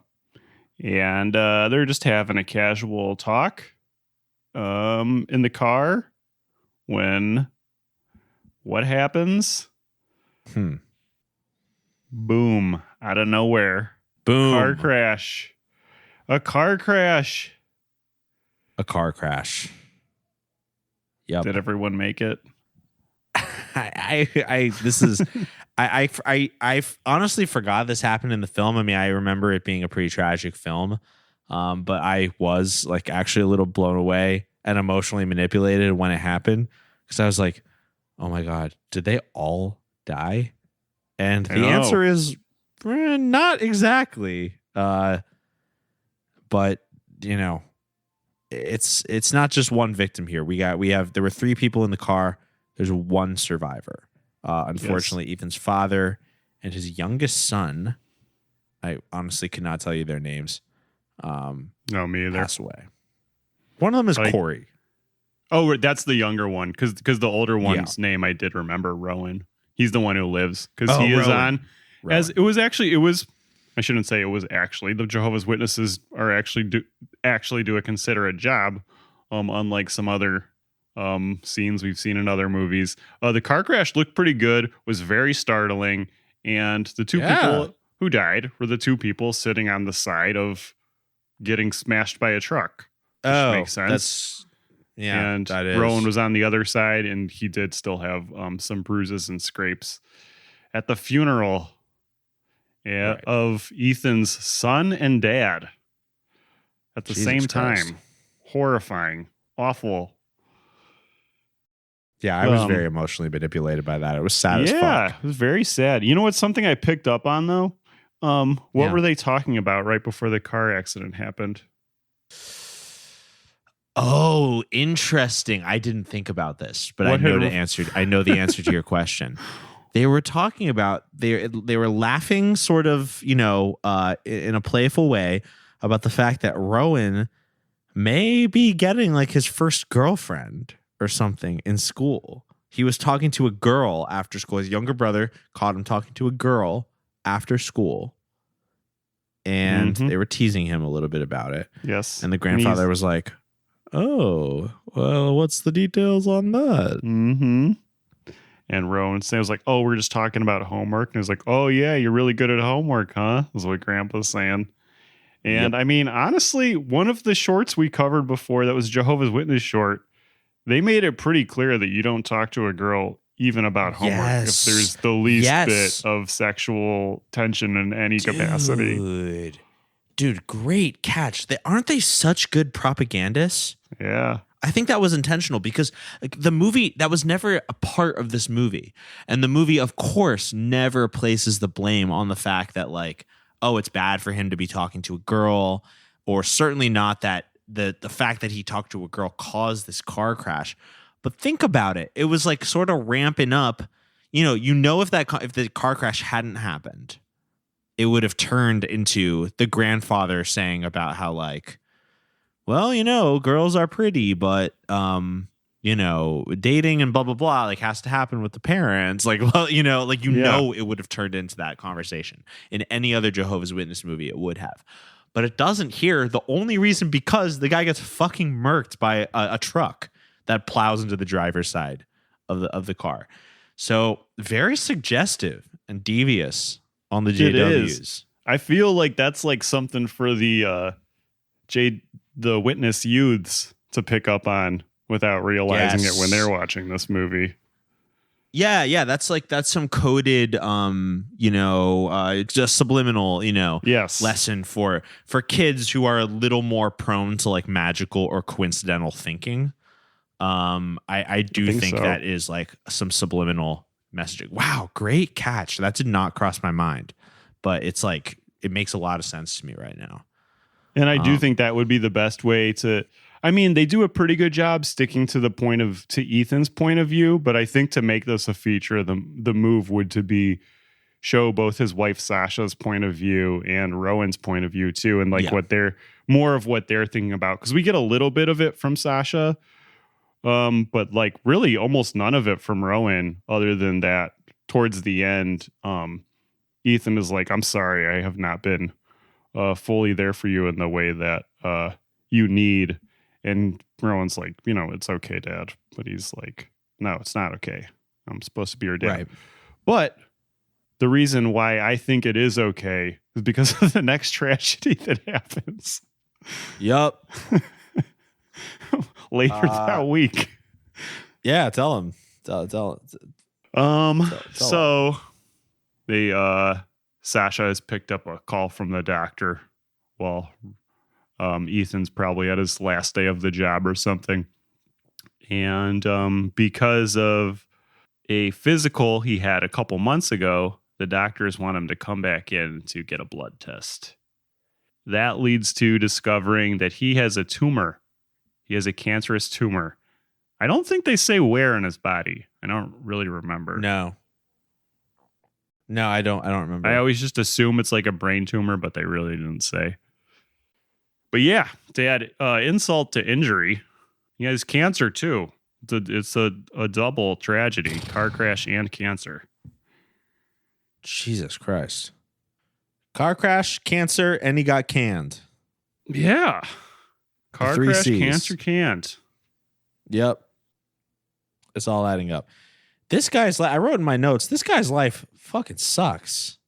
And they're just having a casual talk in the car when what happens? Boom. Out of nowhere. Boom. Car crash. A car crash. Yep. Did everyone make it? I honestly forgot this happened in the film. I mean, I remember it being a pretty tragic film, but I was like actually a little blown away and emotionally manipulated when it happened, because I was like, oh my God, did they all die? And the answer is not exactly. But you know, it's not just one victim here. There were 3 people in the car. There's 1 survivor. Unfortunately, yes. Ethan's father and his youngest son, I honestly could not tell you their names. No, me either. Passed away. One of them is Corey. Oh, that's the younger one, because the older one's name I did remember, Rowan. He's the one who lives, because he is on. Rowan. As it was I shouldn't say it was actually. The Jehovah's Witnesses are actually do a considerate job, unlike some other scenes we've seen in other movies. The car crash looked pretty good, was very startling, and the 2 people who died were the 2 people sitting on the side of getting smashed by a truck. Which makes sense. And that is. Rowan was on the other side, and he did still have some bruises and scrapes at the funeral of Ethan's son and dad at the same time. Horrifying, awful. Yeah, I was very emotionally manipulated by that. It was sad as fuck. Yeah, it was very sad. You know what's something I picked up on, though? What were they talking about right before the car accident happened? Oh, interesting. I didn't think about this, but I know the answer to your question. They were talking about they were laughing sort of, you know, in a playful way about the fact that Rowan may be getting like his first girlfriend or something in school. He was talking to a girl after school. His younger brother caught him talking to a girl after school, and they were teasing him a little bit about it. Yes. And the grandfather was like, Oh, well, what's the details on that? Mm-hmm. And Rowan was like, oh, we're just talking about homework. And he's like, oh, yeah, you're really good at homework, huh? Is what Grandpa's saying. And I mean, honestly, one of the shorts we covered before that was Jehovah's Witness short, they made it pretty clear that you don't talk to a girl even about homework if there's the least bit of sexual tension in any capacity. Dude, great catch. Aren't they such good propagandists? Yeah. I think that was intentional because like, the movie, that was never a part of this movie. And the movie, of course, never places the blame on the fact that like, oh, it's bad for him to be talking to a girl, or certainly not that the fact that he talked to a girl caused this car crash. But think about it. It was like sort of ramping up, if the car crash hadn't happened, it would have turned into the grandfather saying about how like, well, girls are pretty, but, dating and blah, blah, blah, like has to happen with the parents. Like, well, it would have turned into that conversation. In any other Jehovah's Witness movie, it would have. But it doesn't here. The only reason because the guy gets fucking murked by a truck that plows into the driver's side of the car. So very suggestive and devious on the JWs. I feel like that's like something for the witness youths to pick up on without realizing it when they're watching this movie. Yeah, that's some coded just subliminal, lesson for kids who are a little more prone to like magical or coincidental thinking. I do think so. That is like some subliminal messaging. Wow, great catch. That did not cross my mind, but it's like it makes a lot of sense to me right now. And I do think that would be the best way to. I mean, they do a pretty good job sticking to Ethan's point of view, but I think to make this a feature, the move would to be show both his wife Sasha's point of view and Rowan's point of view too, and like what they're thinking about, because we get a little bit of it from Sasha, but like really almost none of it from Rowan, other than that towards the end, Ethan is like, "I'm sorry, I have not been fully there for you in the way that you need." And Rowan's like, it's okay, Dad. But he's like, no, it's not okay. I'm supposed to be your dad. Right. But the reason why I think it is okay is because of the next tragedy that happens. Yup. Later that week. Yeah, tell him. Tell So Sasha has picked up a call from the doctor while Ethan's probably at his last day of the job or something. And because of a physical he had a couple months ago, the doctors want him to come back in to get a blood test. That leads to discovering that he has a tumor. He has a cancerous tumor. I don't think they say where in his body. I don't really remember. No, I don't remember. I always just assume it's like a brain tumor, but they really didn't say. But yeah, to add insult to injury, he has cancer too. It's a double tragedy: car crash and cancer. Jesus Christ! Car crash, cancer, and he got canned. Yeah, car crash, C's. Cancer, canned. Yep, it's all adding up. This guy's life. I wrote in my notes. This guy's life fucking sucks.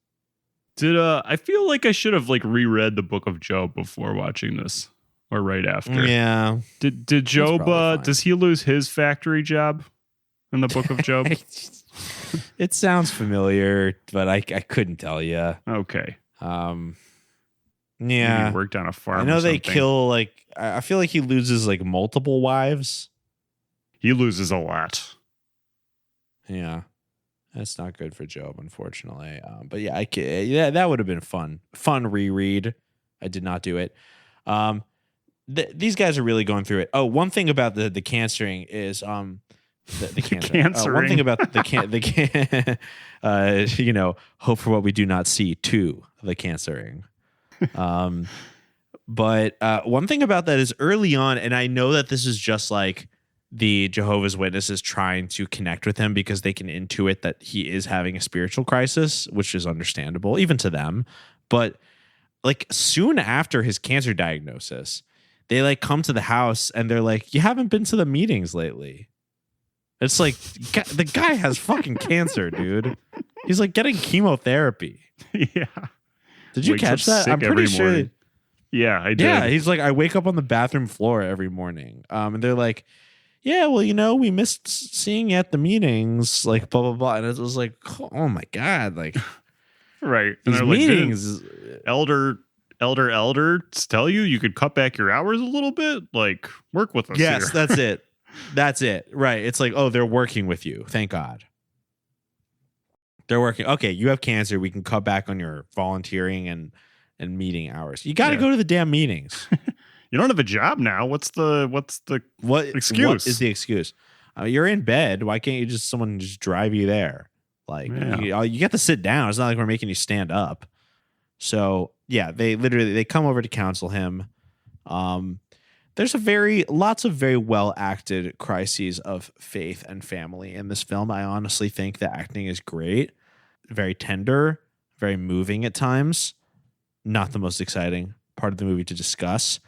I feel like I should have like reread the Book of Job before watching this, or right after. Yeah. Did Job? Does he lose his factory job in the Book of Job? It sounds familiar, but I couldn't tell you. Okay. Yeah. He worked on a farm. I know they kill like. I feel like he loses like multiple wives. He loses a lot. Yeah. That's not good for Job, unfortunately. But yeah, that would have been fun reread. I did not do it. These guys are really going through it. Oh, one thing about the cancering is the cancer. One thing about hope for what we do not see. 2, the cancering. But one thing about that is early on, and I know that this is just like the Jehovah's Witnesses trying to connect with him because they can intuit that he is having a spiritual crisis, which is understandable even to them. But like soon after his cancer diagnosis, they like come to the house and they're like, you haven't been to the meetings lately. It's like the guy has fucking cancer, dude. He's like getting chemotherapy. Yeah. Did you catch that? I'm pretty sure. Morning. Yeah, I did. Yeah, he's like, I wake up on the bathroom floor every morning. And they're like, yeah, well, we missed seeing you at the meetings, like blah, blah, blah. And it was like, oh my God. Like, right. These meetings. Like, elders tell you could cut back your hours a little bit. Like, work with us. Yes, here. that's it. That's it. Right. It's like, oh, they're working with you. Thank God. They're working. Okay, you have cancer. We can cut back on your volunteering and meeting hours. You got to go to the damn meetings. You don't have a job now. What's the excuse? What is the excuse? You're in bed. Why can't someone just drive you there? Like you get to sit down. It's not like we're making you stand up. So yeah, they come over to counsel him. There's lots of very well acted crises of faith and family in this film. I honestly think the acting is great, very tender, very moving at times. Not the most exciting part of the movie to discuss.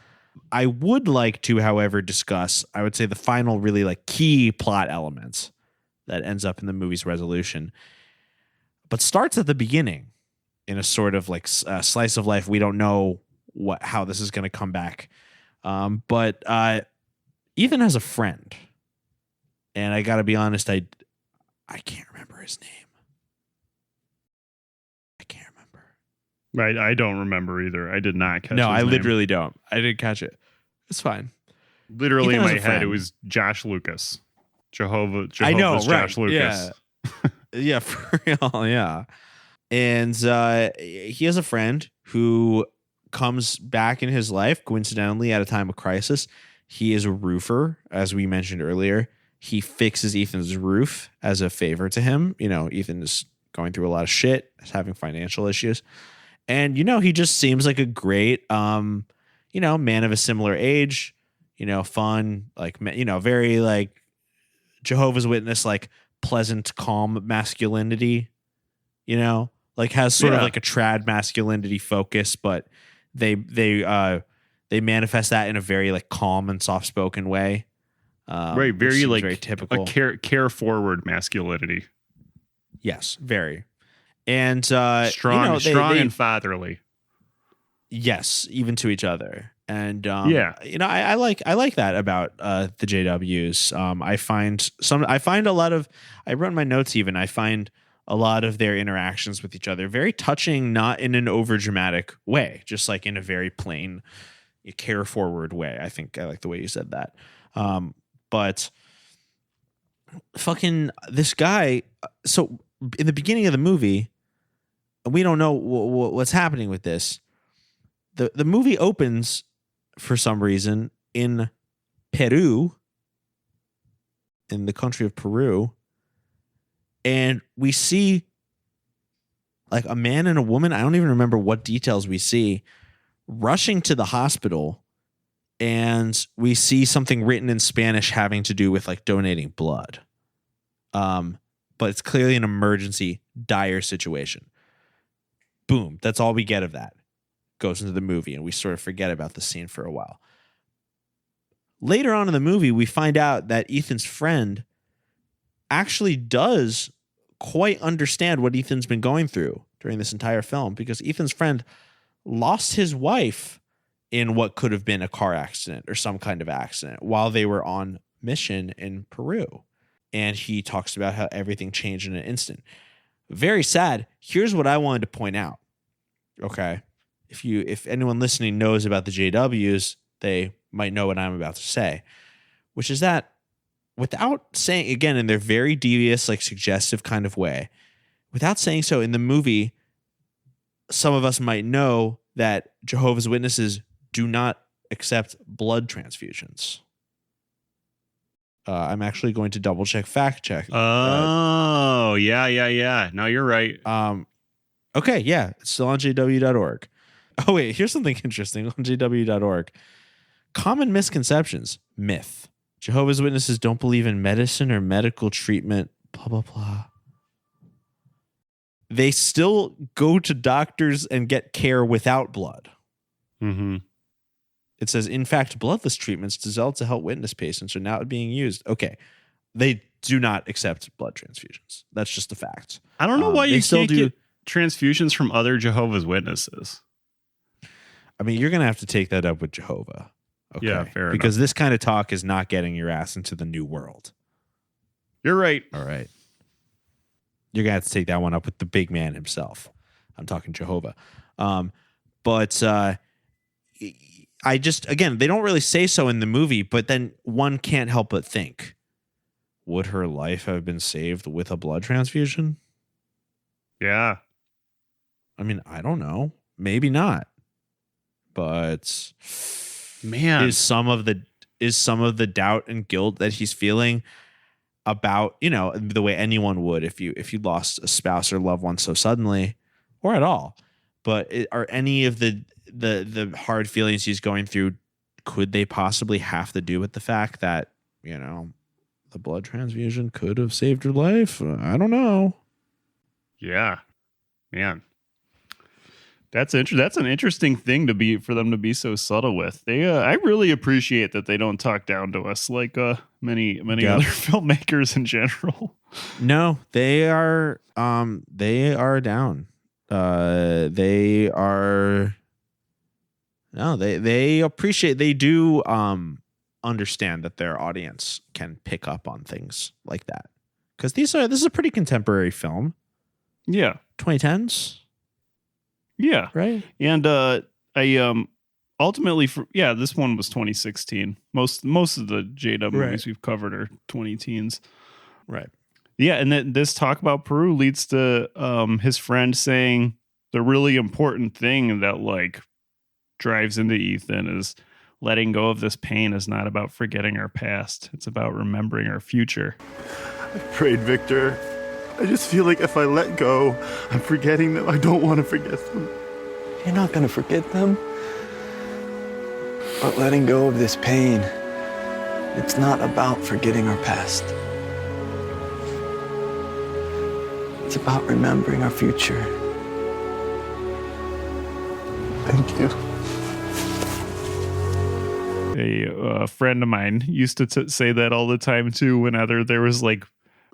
I would like to, however, discuss, I would say, the final really like key plot elements that ends up in the movie's resolution, but starts at the beginning in a sort of like slice of life. We don't know how this is going to come back. But Ethan has a friend, and I got to be honest, I can't remember his name. I can't remember. Right, I don't remember either. I did not catch. No, his I name. Literally don't. I didn't catch it. It's fine. Literally Ethan in my head, friend. it was Josh Lucas. Jehovah's I know, right? Josh Lucas. Yeah, yeah, for real, yeah. And he has a friend who comes back in his life, coincidentally, at a time of crisis. He is a roofer, as we mentioned earlier. He fixes Ethan's roof as a favor to him. Ethan is going through a lot of shit, is having financial issues. And, he just seems like a great, man of a similar age, fun, like, very like Jehovah's Witness, like pleasant, calm masculinity, like has sort of like a trad masculinity focus, but they manifest that in a very like calm and soft spoken way. Right. Very like very typical. A care forward masculinity. Yes. Very. And strong and fatherly. Yes. Even to each other. And I like that about the JWs. I find a lot of, I wrote in my notes even, I find a lot of their interactions with each other very touching, not in an overdramatic way, just like in a very plain, care forward way. I think I like the way you said that. But fucking this guy. So in the beginning of the movie, we don't know what's happening with this. The movie opens for some reason in Peru, in the country of Peru. And we see like a man and a woman, I don't even remember what details we see, rushing to the hospital. And we see something written in Spanish having to do with like donating blood. But it's clearly an emergency, dire situation. Boom. That's all we get of that. Goes into the movie, and we sort of forget about the scene for a while. Later on in the movie, we find out that Ethan's friend actually does quite understand what Ethan's been going through during this entire film, because Ethan's friend lost his wife in what could have been a car accident or some kind of accident while they were on mission in Peru. And he talks about how everything changed in an instant. Very sad. Here's what I wanted to point out. Okay. If anyone listening knows about the JWs, they might know what I'm about to say, which is that without saying, again, in their very devious, like suggestive kind of way, without saying so in the movie, some of us might know that Jehovah's Witnesses do not accept blood transfusions. I'm actually going to double check, fact check. Oh, yeah. No, you're right. Okay, yeah, it's still on jw.org. Oh, wait, here's something interesting on jw.org. Common misconceptions, myth. Jehovah's Witnesses don't believe in medicine or medical treatment, blah, blah, blah. They still go to doctors and get care without blood. Mm-hmm. It says, in fact, bloodless treatments designed to help witness patients are now being used. Okay. They do not accept blood transfusions. That's just a fact. I don't know why you still can't get transfusions from other Jehovah's Witnesses. I mean, you're going to have to take that up with Jehovah. Okay? Yeah, fair enough. Because this kind of talk is not getting your ass into the new world. You're right. All right. You're going to have to take that one up with the big man himself. I'm talking Jehovah. But I just, again, they don't really say so in the movie, but then one can't help but think, would her life have been saved with a blood transfusion? Yeah. I mean, I don't know. Maybe not. But man, is some of the doubt and guilt that he's feeling about, the way anyone would if you lost a spouse or loved one so suddenly or at all. But are any of the hard feelings he's going through, could they possibly have to do with the fact that, the blood transfusion could have saved her life? I don't know. Yeah, man, that's an interesting thing for them to be so subtle with. I really appreciate that they don't talk down to us like many other filmmakers in general. No, they are down. They appreciate. They do understand that their audience can pick up on things like that, because this is a pretty contemporary film. Yeah, 2010s. Yeah, right. And I ultimately this one was 2016. Most of the JW movies we've covered are 2010s. Right. Yeah, and then this talk about Peru leads to his friend saying the really important thing that drives into Ethan is letting go of this pain is not about forgetting our past. It's about remembering our future. I prayed, Victor. I just feel like if I let go, I'm forgetting them. I don't want to forget them. You're not going to forget them. But letting go of this pain, it's not about forgetting our past. It's about remembering our future. Thank you. A friend of mine used to say that all the time too, whenever there was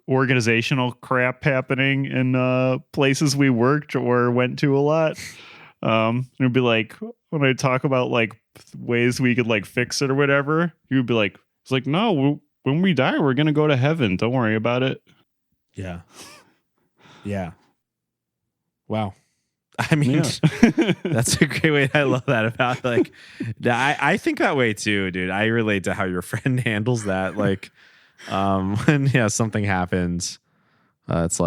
organizational crap happening in places we worked or went to a lot. It'd be when I talk about ways we could fix it or whatever, he would be it's no, when we die, we're going to go to heaven. Don't worry about it. Yeah. Yeah. Wow. I mean, that's a great way. I love that about I think that way too, dude. I relate to how your friend handles that. When something happens, it's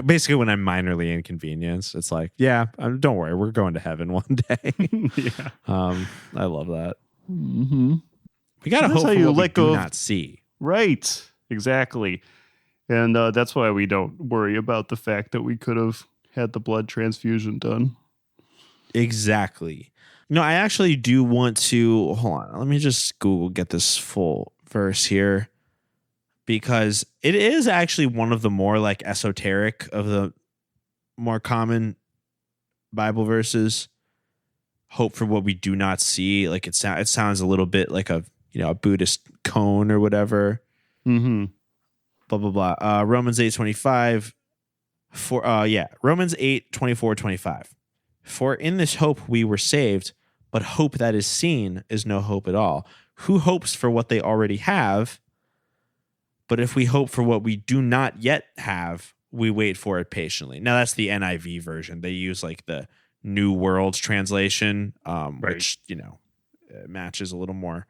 basically when I'm minorly inconvenienced, it's don't worry, we're going to heaven one day. Yeah. I love that. Mm-hmm. We gotta hope for what we do not see. Right. Exactly. And that's why we don't worry about the fact that we could have had the blood transfusion done. Exactly. I actually do want to hold on. Let me just get this full verse here, because it is actually one of the more esoteric of the more common Bible verses. Hope for what we do not see. It sounds a little bit like a Buddhist koan or whatever. Mm-hmm. Blah blah blah. Romans 8:25. Romans 8:24-25. For in this hope we were saved, but hope that is seen is no hope at all. Who hopes for what they already have? But if we hope for what we do not yet have, we wait for it patiently. Now that's the NIV version. They use the New World translation, which matches a little more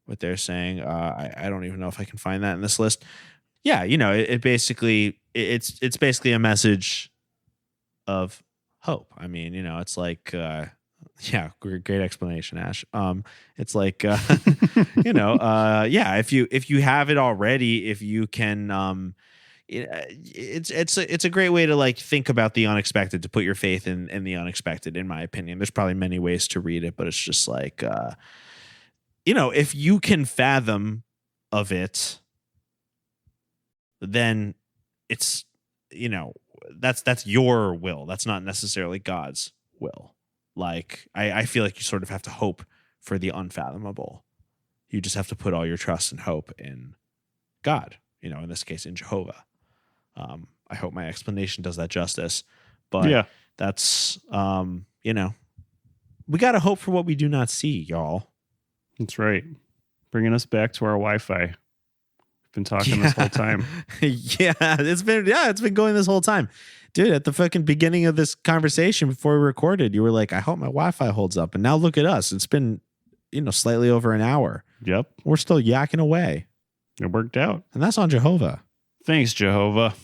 what they're saying. I don't even know if I can find that in this list. Yeah, it basically it's basically a message of hope. I mean, it's great explanation, Ash. It's if you have it already, if you can, it's a great way to think about the unexpected, to put your faith in the unexpected. In my opinion, there's probably many ways to read it, but it's just if you can fathom of it, then it's that's your will. That's not necessarily God's will. Like, I feel like you sort of have to hope for the unfathomable. You just have to put all your trust and hope in God, you know, in this case, in Jehovah. I hope my explanation does that justice. But Yeah. that's, you know, we got to hope for what we do not see, y'all. That's right. Bringing us back to our Wi-Fi. We've been talking this whole time. It's been going this whole time. Dude, at the fucking beginning of this conversation before we recorded, you were like, I hope my Wi-Fi holds up. And now look at us. It's been, you know, slightly over an hour. Yep. We're still yakking away. It worked out. And that's on Jehovah. Thanks, Jehovah.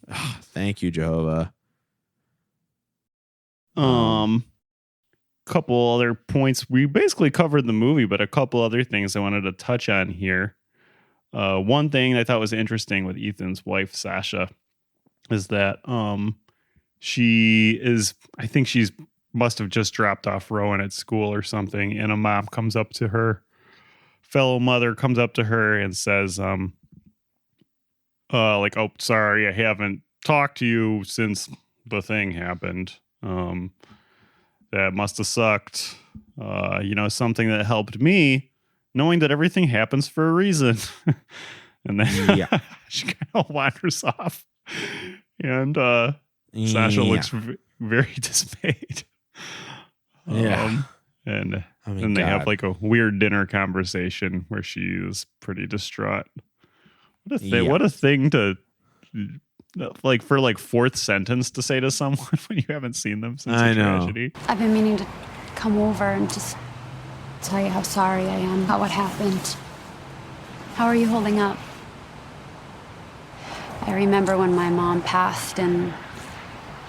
Thank you, Jehovah. Couple other points. We basically covered the movie, but a couple other things I wanted to touch on here. One thing I thought was interesting with Ethan's wife, Sasha, is that I think she's must have just dropped off Rowan at school or something, and a mom comes up to her, fellow mother comes up to her and says, like, oh, sorry, I haven't talked to you since the thing happened. That must have sucked. You know, something that helped me, knowing that everything happens for a reason. And then she kind of wanders off. And Sasha looks very dismayed. And then they have like a weird dinner conversation where she is pretty distraught. What a thing to, like, for like fourth sentence to say to someone when you haven't seen them since a tragedy. I've been meaning to come over and just tell you how sorry I am about what happened. How are you holding up? I remember when my mom passed, and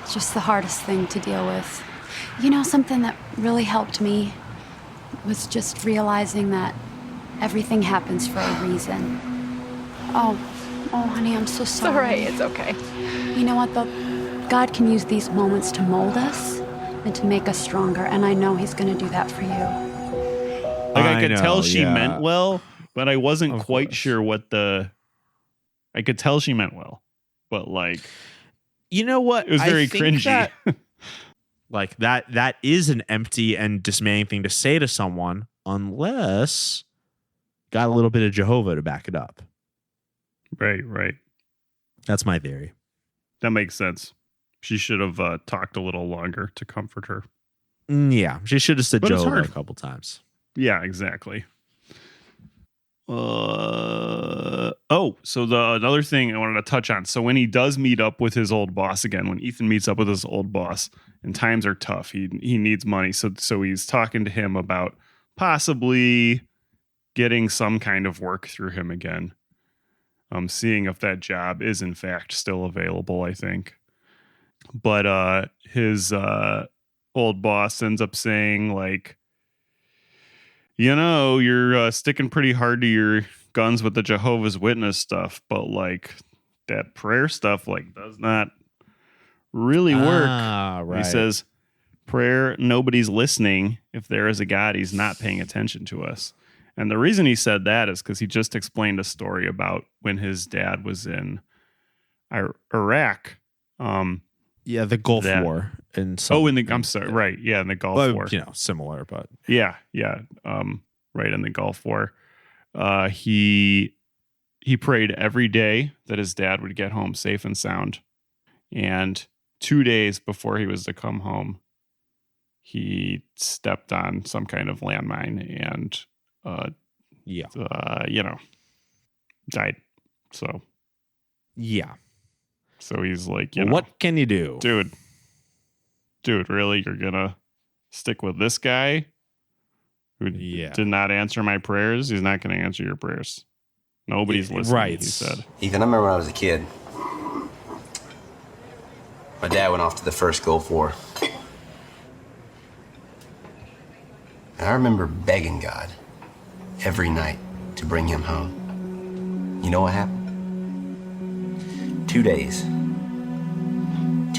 it's just the hardest thing to deal with. You know, something that really helped me was just realizing that everything happens for a reason. Oh, honey, I'm so sorry. It's all right. It's okay. You know what, though? God can use these moments to mold us and to make us stronger, and I know he's going to do that for you. Like, I could tell she meant well, but I wasn't quite sure what I could tell she meant well, but like, you know what? It was very cringy. Like that is an empty and dismaying thing to say to someone, unless got a little bit of Jehovah to back it up. Right. That's my theory. That makes sense. She should have talked a little longer to comfort her. Yeah, she should have said Jehovah a couple times. Yeah, exactly. So another thing I wanted to touch on. So when he does meet up with his old boss again, when Ethan meets up with his old boss, and times are tough, he needs money. So he's talking to him about possibly getting some kind of work through him again. Seeing if that job is in fact still available, I think. But his old boss ends up saying, like, you know, you're sticking pretty hard to your guns with the Jehovah's Witness stuff, but like that prayer stuff, like, does not really work. Right. He says, prayer, nobody's listening. If there is a God, he's not paying attention to us. And the reason he said that is because he just explained a story about when his dad was in Iraq. The Gulf War. I'm sorry. Right. Yeah, in the Gulf War. You know, similar, but yeah. Right, in the Gulf War. He prayed every day that his dad would get home safe and sound. And 2 days before he was to come home, he stepped on some kind of landmine and died. So yeah. So he's like, what can you do? Dude, really? You're gonna stick with this guy who did not answer my prayers? He's not gonna answer your prayers. Nobody's listening, right. He said. Ethan, I remember when I was a kid. My dad went off to the first Gulf War. And I remember begging God every night to bring him home. You know what happened? 2 days.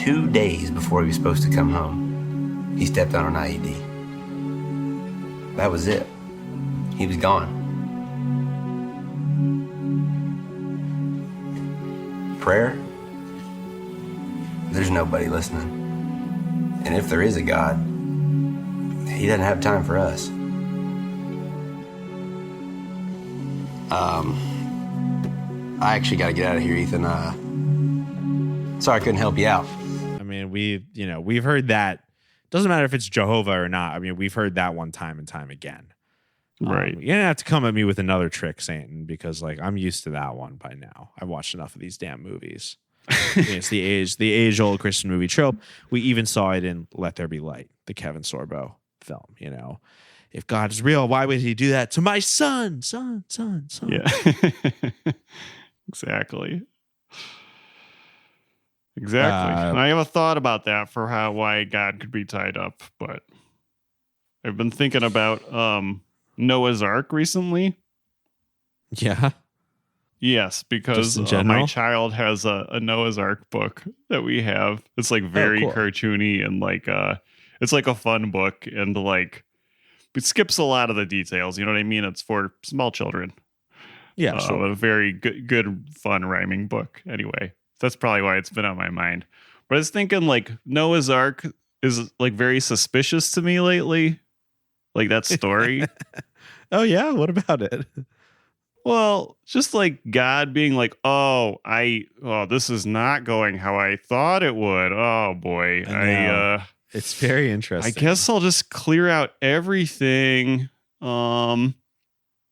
2 days before he was supposed to come home, he stepped on an IED. That was it. He was gone. Prayer? There's nobody listening. And if there is a God, he doesn't have time for us. I actually got to get out of here, Ethan. Sorry I couldn't help you out. I mean, we've heard that. Doesn't matter if it's Jehovah or not. I mean, we've heard that one time and time again. Right. You don't have to come at me with another trick, Satan, because like I'm used to that one by now. I've watched enough of these damn movies. It's the age-old Christian movie trope. We even saw it in Let There Be Light, the Kevin Sorbo film. You know, if God is real, why would he do that to my son? Yeah. Exactly. And I have a thought about that for why God could be tied up, but I've been thinking about Noah's Ark recently. Yeah. Yes, because my child has a Noah's Ark book that we have. It's like very cool. Cartoony and like it's like a fun book and like it skips a lot of the details. You know what I mean? It's for small children. Yeah, sure. A very good, fun rhyming book. Anyway, that's probably why it's been on my mind. But I was thinking like Noah's Ark is like very suspicious to me lately. Like that story. Oh yeah, what about it? Well, just like God being like, this is not going how I thought it would. Oh boy. It's very interesting. I guess I'll just clear out everything.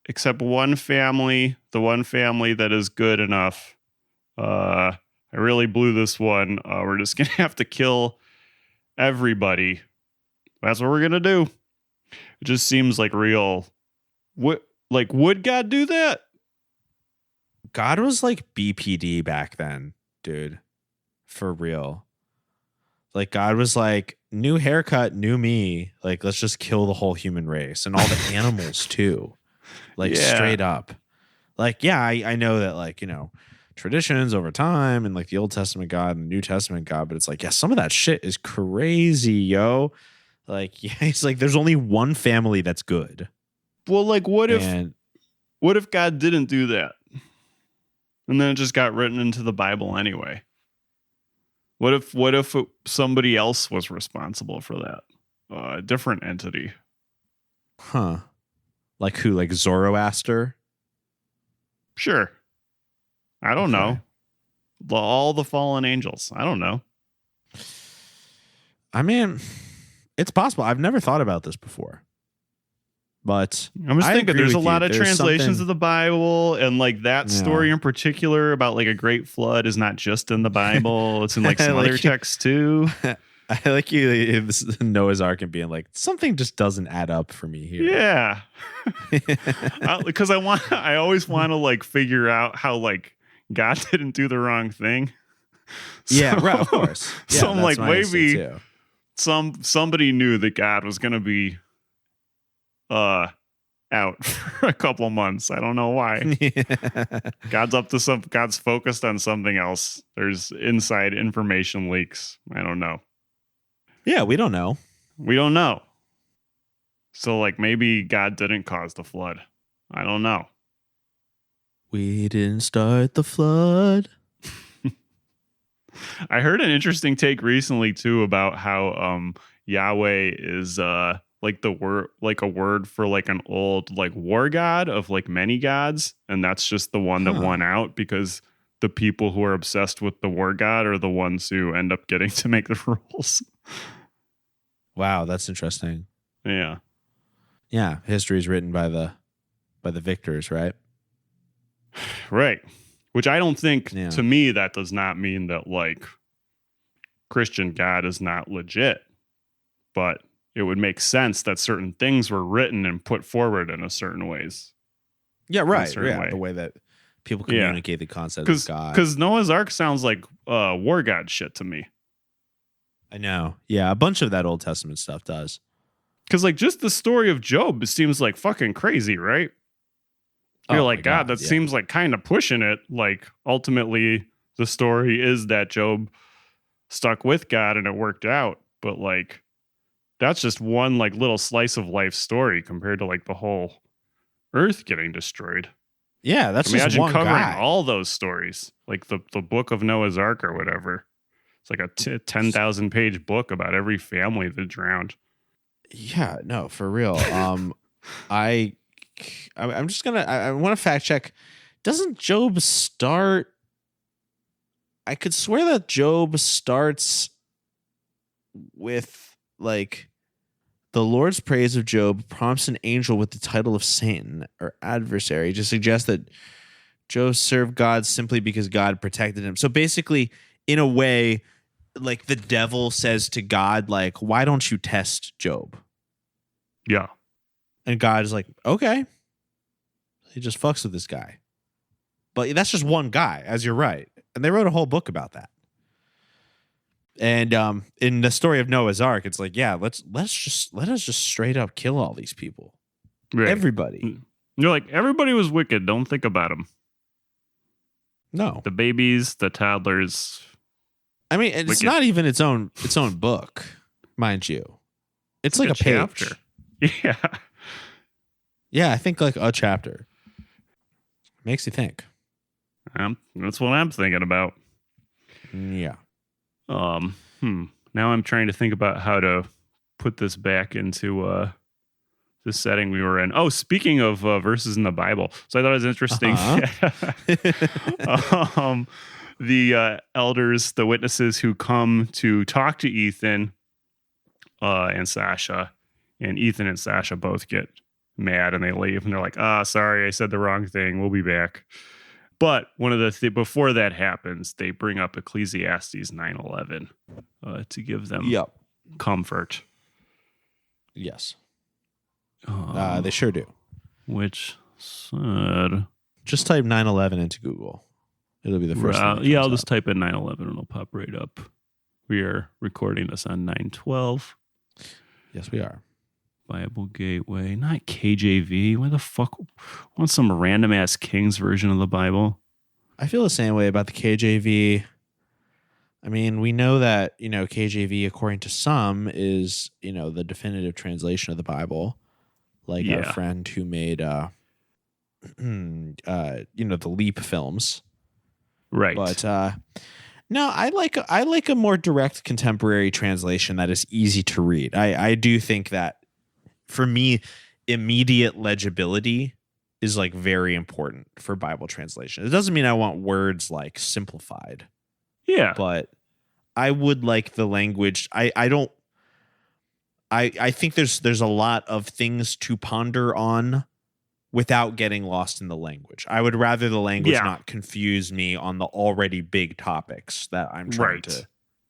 Except one family, the one family that is good enough. I really blew this one. We're just going to have to kill everybody. That's what we're going to do. It just seems like real. Would God do that? God was like BPD back then, dude. For real. Like God was like, new haircut, new me. Like, let's just kill the whole human race and all the animals too. Like straight up. Like, yeah, I know that like, you know, traditions over time and like the Old Testament God and the New Testament God, but it's like, yeah, some of that shit is crazy, yo. Like, yeah, it's like there's only one family that's good. Well, like what if God didn't do that? And then it just got written into the Bible anyway. What if somebody else was responsible for that? A different entity. Huh. Like who? Like Zoroaster? Sure. I don't know. All the fallen angels. I don't know. I mean, it's possible. I've never thought about this before. But I'm just thinking there's a lot of translations of the Bible, and like that story in particular about like a great flood is not just in the Bible. It's in like some other texts too. I like you Noah's Ark and being like, something just doesn't add up for me here. Yeah. Because I always want to like figure out how like God didn't do the wrong thing. Yeah, right, of course. Yeah, so I'm like, maybe somebody knew that God was going to be out for a couple months. I don't know why. God's focused on something else. There's inside information leaks. I don't know. Yeah, we don't know. We don't know. So like maybe God didn't cause the flood. I don't know. We didn't start the flood. I heard an interesting take recently too about how Yahweh is like the word, like a word for like an old like war god of like many gods, and that's just the one that won out because the people who are obsessed with the war god are the ones who end up getting to make the rules. Wow, that's interesting. Yeah. Yeah, history is written by the victors, right? Right. Which I don't think, to me, that does not mean that like Christian God is not legit, but it would make sense that certain things were written and put forward in a certain ways. Yeah, right. Yeah, the way that people communicate the concept of God. Because Noah's Ark sounds like war god shit to me. I know. Yeah, a bunch of that Old Testament stuff does. Because like just the story of Job seems like fucking crazy, right? You're like, God, that seems like kind of pushing it. Like ultimately the story is that Job stuck with God and it worked out. But like that's just one like little slice of life story compared to like the whole earth getting destroyed. Yeah, that's just one covering guy. all those stories, like the book of Noah's Ark or whatever. It's like a 10,000 page book about every family that drowned. Yeah, no, for real. I'm just gonna. I want to fact check. Doesn't Job start? I could swear that Job starts with like the Lord's praise of Job prompts an angel with the title of Satan or adversary to suggest that Job served God simply because God protected him. So basically, in a way, like the devil says to God, like, why don't you test Job? Yeah. And God is like, okay. He just fucks with this guy. But that's just one guy, as you're right. And they wrote a whole book about that. And in the story of Noah's Ark, it's like, yeah, let us just straight up kill all these people. Right. Everybody. You're like, everybody was wicked. Don't think about them. No. The babies, the toddlers. I mean, it's wicked. not even its own book, mind you. It's like a page. Chapter. Yeah. Yeah, I think like a chapter. Makes you think. That's what I'm thinking about. Yeah. Now I'm trying to think about how to put this back into the setting we were in. Oh, speaking of verses in the Bible. So I thought it was interesting. The elders, the witnesses who come to talk to Ethan and Sasha, and Ethan and Sasha both get mad and they leave and they're like, sorry, I said the wrong thing. We'll be back. But one of the before that happens, they bring up Ecclesiastes 9:11 to give them comfort. Yes. They sure do. Which said, just type 9/11 into Google. It'll be the first thing. Yeah, I'll just type in 9/11 and it'll pop right up. We are recording this on 9/12. Yes, we are. Bible Gateway, not KJV. Why the fuck? I want some random ass King's version of the Bible. I feel the same way about the KJV. I mean, we know that, KJV, according to some, is, the definitive translation of the Bible. Like our friend who made, the Leap films. Right. But, no, I like a more direct contemporary translation that is easy to read. I do think that, for me, immediate legibility is like very important for Bible translation. It doesn't mean I want words like simplified. Yeah. But I would like the language. I think there's a lot of things to ponder on without getting lost in the language. I would rather the language not confuse me on the already big topics that I'm trying to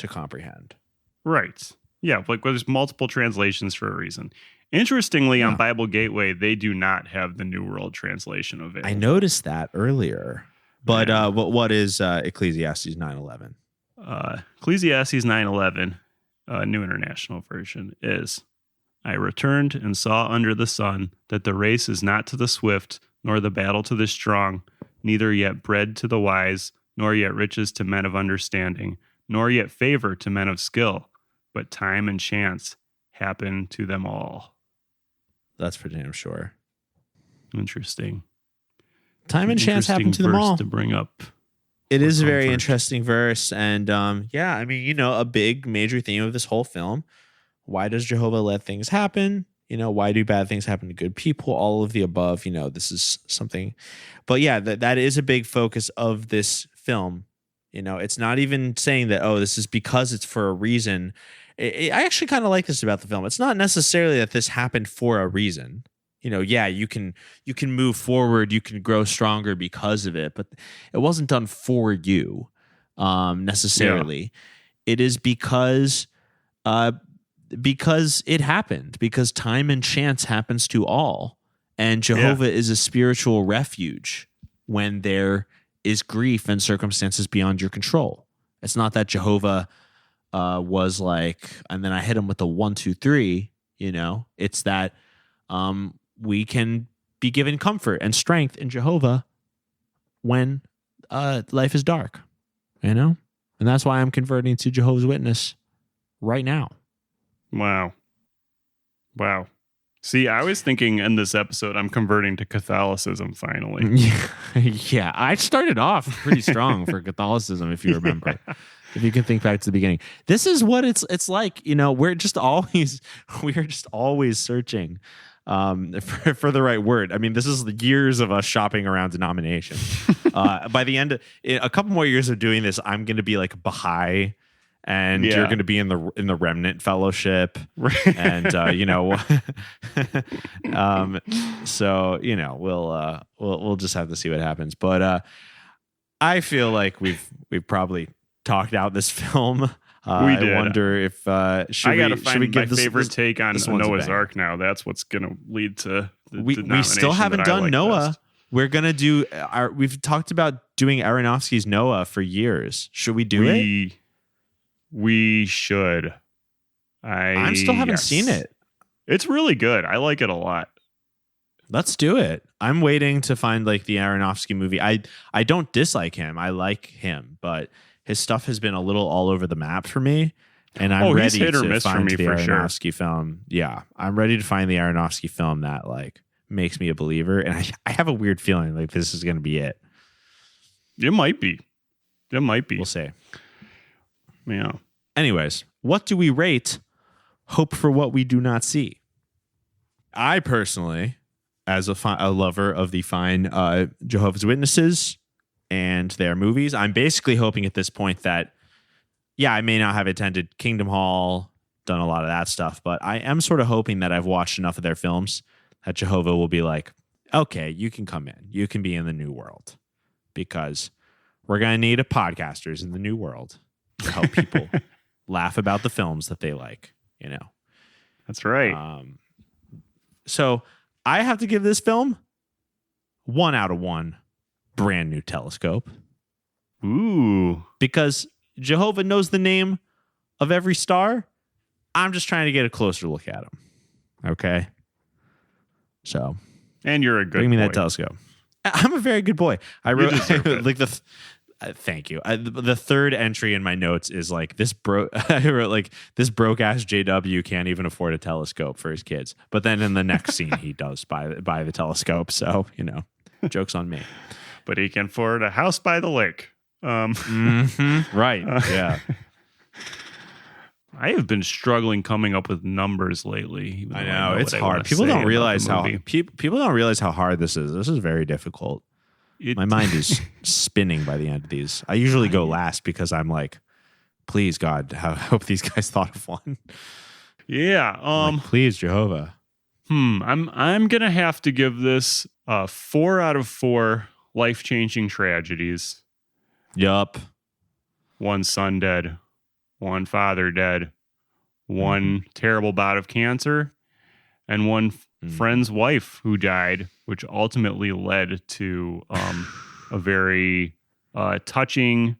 comprehend. Right. Yeah, like there's multiple translations for a reason. Interestingly, on Bible Gateway, they do not have the New World Translation available. I noticed that earlier. But what is Ecclesiastes 9:11? Ecclesiastes 9:11, New International Version, is, I returned and saw under the sun that the race is not to the swift, nor the battle to the strong, neither yet bread to the wise, nor yet riches to men of understanding, nor yet favor to men of skill, but time and chance happen to them all. That's for damn sure. Interesting. Time and chance happen to them all. To bring up. It is a very interesting verse. And I mean, a big major theme of this whole film. Why does Jehovah let things happen? Why do bad things happen to good people? All of the above, this is something. But yeah, that is a big focus of this film. It's not even saying that, this is because it's for a reason. I actually kind of like this about the film. It's not necessarily that this happened for a reason. You can move forward, you can grow stronger because of it, but it wasn't done for you necessarily. Yeah. It is because it happened, because time and chance happens to all, and Jehovah is a spiritual refuge when there is grief and circumstances beyond your control. It's not that Jehovah was like, and then I hit him with a 1, 2, 3. It's that we can be given comfort and strength in Jehovah when life is dark, and that's why I'm converting to Jehovah's Witness right now. Wow. See, I was thinking in this episode, I'm converting to Catholicism finally. Yeah, I started off pretty strong for Catholicism, if you remember. If you can think back to the beginning, this is what it's like. We're just always searching for the right word. I mean, this is the years of us shopping around denominations. By the end of a couple more years of doing this, I'm going to be like Baha'i, and you're going to be in the Remnant Fellowship, and so we'll just have to see what happens. But I feel like we've probably talked out this film. We did. I wonder if I gotta find my favorite take on this Noah's Ark now. That's what's gonna lead to the we still haven't done Noah. Best. We're gonna do we've talked about doing Aronofsky's Noah for years. Should we do it? We should. I still haven't seen it. It's really good. I like it a lot. Let's do it. I'm waiting to find like the Aronofsky movie. I don't dislike him. I like him, but his stuff has been a little all over the map for me, and I'm ready to find the Aronofsky film. Yeah, I'm ready to find the Aronofsky film that like makes me a believer, and I have a weird feeling like this is going to be it. It might be. We'll see. Yeah. Anyways, what do we rate Hope for What We Do Not See? I personally, as a lover of the fine Jehovah's Witnesses and their movies, I'm basically hoping at this point that, I may not have attended Kingdom Hall, done a lot of that stuff, but I am sort of hoping that I've watched enough of their films that Jehovah will be like, okay, you can come in. You can be in the new world, because we're going to need podcasters in the new world to help people laugh about the films that they like, That's right. So I have to give this film 1 out of 1 brand new telescope. Ooh. Because Jehovah knows the name of every star. I'm just trying to get a closer look at him. Okay? So. And you're a good boy. Bring me that telescope. I'm a very good boy. I wrote like thank you. The third entry in my notes is like I wrote like this broke ass JW can't even afford a telescope for his kids. But then in the next scene he does buy the telescope. So, joke's on me. But he can afford a house by the lake. Right. Yeah. I have been struggling coming up with numbers lately. I know it's hard. People don't realize how hard this is. This is very difficult. My mind is spinning by the end of these. I usually go last because I'm like, please God, I hope these guys thought of one. Yeah. Like, please Jehovah. I'm gonna have to give this 4 out of 4 life-changing tragedies. Yup. 1 son dead, 1 father dead, 1 terrible bout of cancer, and 1 friend's wife who died, which ultimately led to a very touching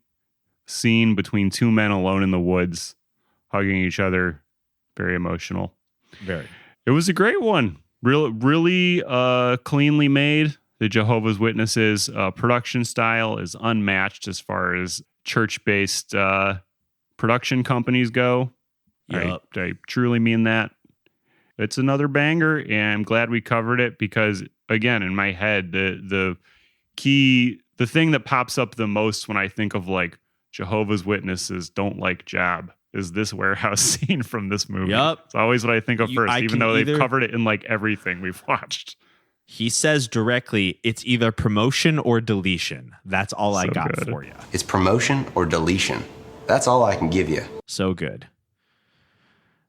scene between 2 men alone in the woods, hugging each other. Very emotional. Very. It was a great one. Really cleanly made. The Jehovah's Witnesses production style is unmatched as far as church-based production companies go. Yep. I truly mean that. It's another banger, and I'm glad we covered it because, again, in my head, the thing that pops up the most when I think of like Jehovah's Witnesses don't like job is this warehouse scene from this movie. Yep. It's always what I think of first, even though they've covered it in like everything we've watched. He says directly, it's either promotion or deletion. That's all I got for you. It's promotion or deletion. That's all I can give you. So good.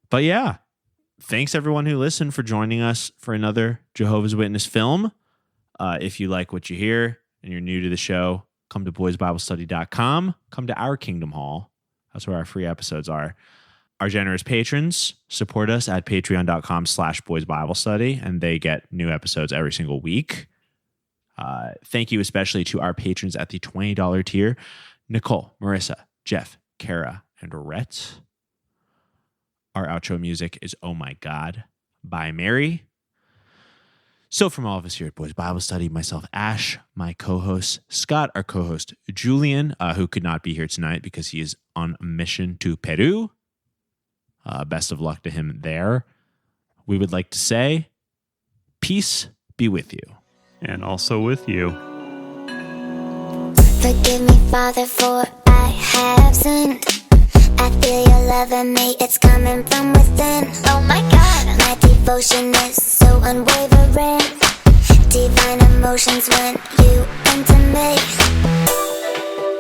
But yeah, thanks everyone who listened for joining us for another Jehovah's Witness film. If you like what you hear and you're new to the show, come to boysbiblestudy.com. Come to our Kingdom Hall. That's where our free episodes are. Our generous patrons support us at patreon.com/boysbiblestudy, and they get new episodes every single week. Thank you especially to our patrons at the $20 tier, Nicole, Marissa, Jeff, Kara, and Rhett. Our outro music is Oh My God by Mary. So from all of us here at Boys Bible Study, myself, Ash, my co-host, Scott, our co-host, Julian, who could not be here tonight because he is on a mission to Peru. Best of luck to him there. We would like to say, peace be with you. And also with you. Forgive me, Father, for I have sinned. I feel your loving me, it's coming from within. Oh my God, my devotion is so unwavering. Divine emotions when you enter me.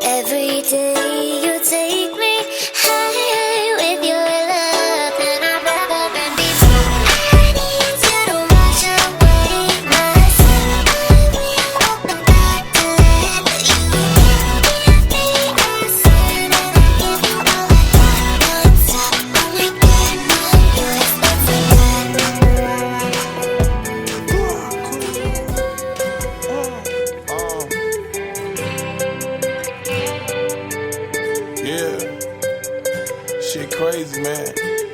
Every day you take me high with your love, and I'd rather than be free. I need you to wash away my sin. Open back to let you give me a sin, and I give you all I got. Non-stop, oh my God, not yours, it's a Yeah, shit crazy, man.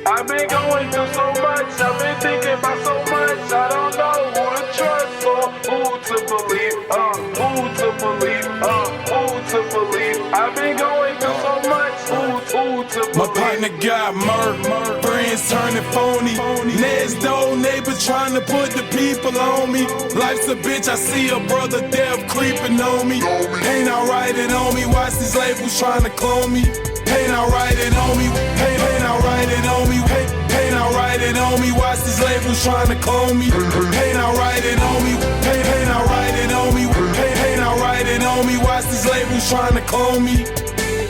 I've been going through so much, I've been thinking about so much. I don't know who to trust or who to believe, who to believe, who to believe. I've been going through so much, who to believe. My partner got murked, friends turning phony. Next door neighbor trying to put the people on me. Life's a bitch, I see a brother death creeping on me. Ain't alright it on me, watch these labels trying to clone me. Ain't alright it on me, ain't alright it on me, ain't alright it on me, watch these labels trying to clone me. Ain't alright it on me, ain't alright it on me, ain't alright it on me, watch these labels trying to clone me.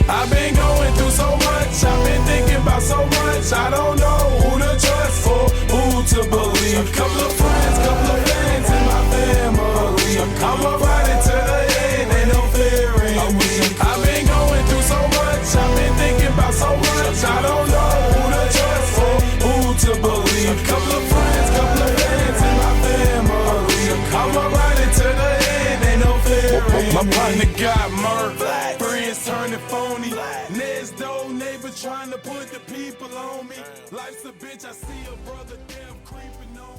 I've been going through so much, I've been thinking about so much. I don't know who to trust or who to believe. Couple of friends, couple of fans in my family. I'ma ride it to the end, ain't no fearing. I've been going through so much, I've been thinking about so much. I don't know who to trust or who to believe. Couple of friends, couple of fans in my family. I'ma ride it to the end, ain't no fearing. My partner got murked, friends turning phony. Next door neighbor trying to put the people on me. Life's a bitch, I see a brother damn creeping on me.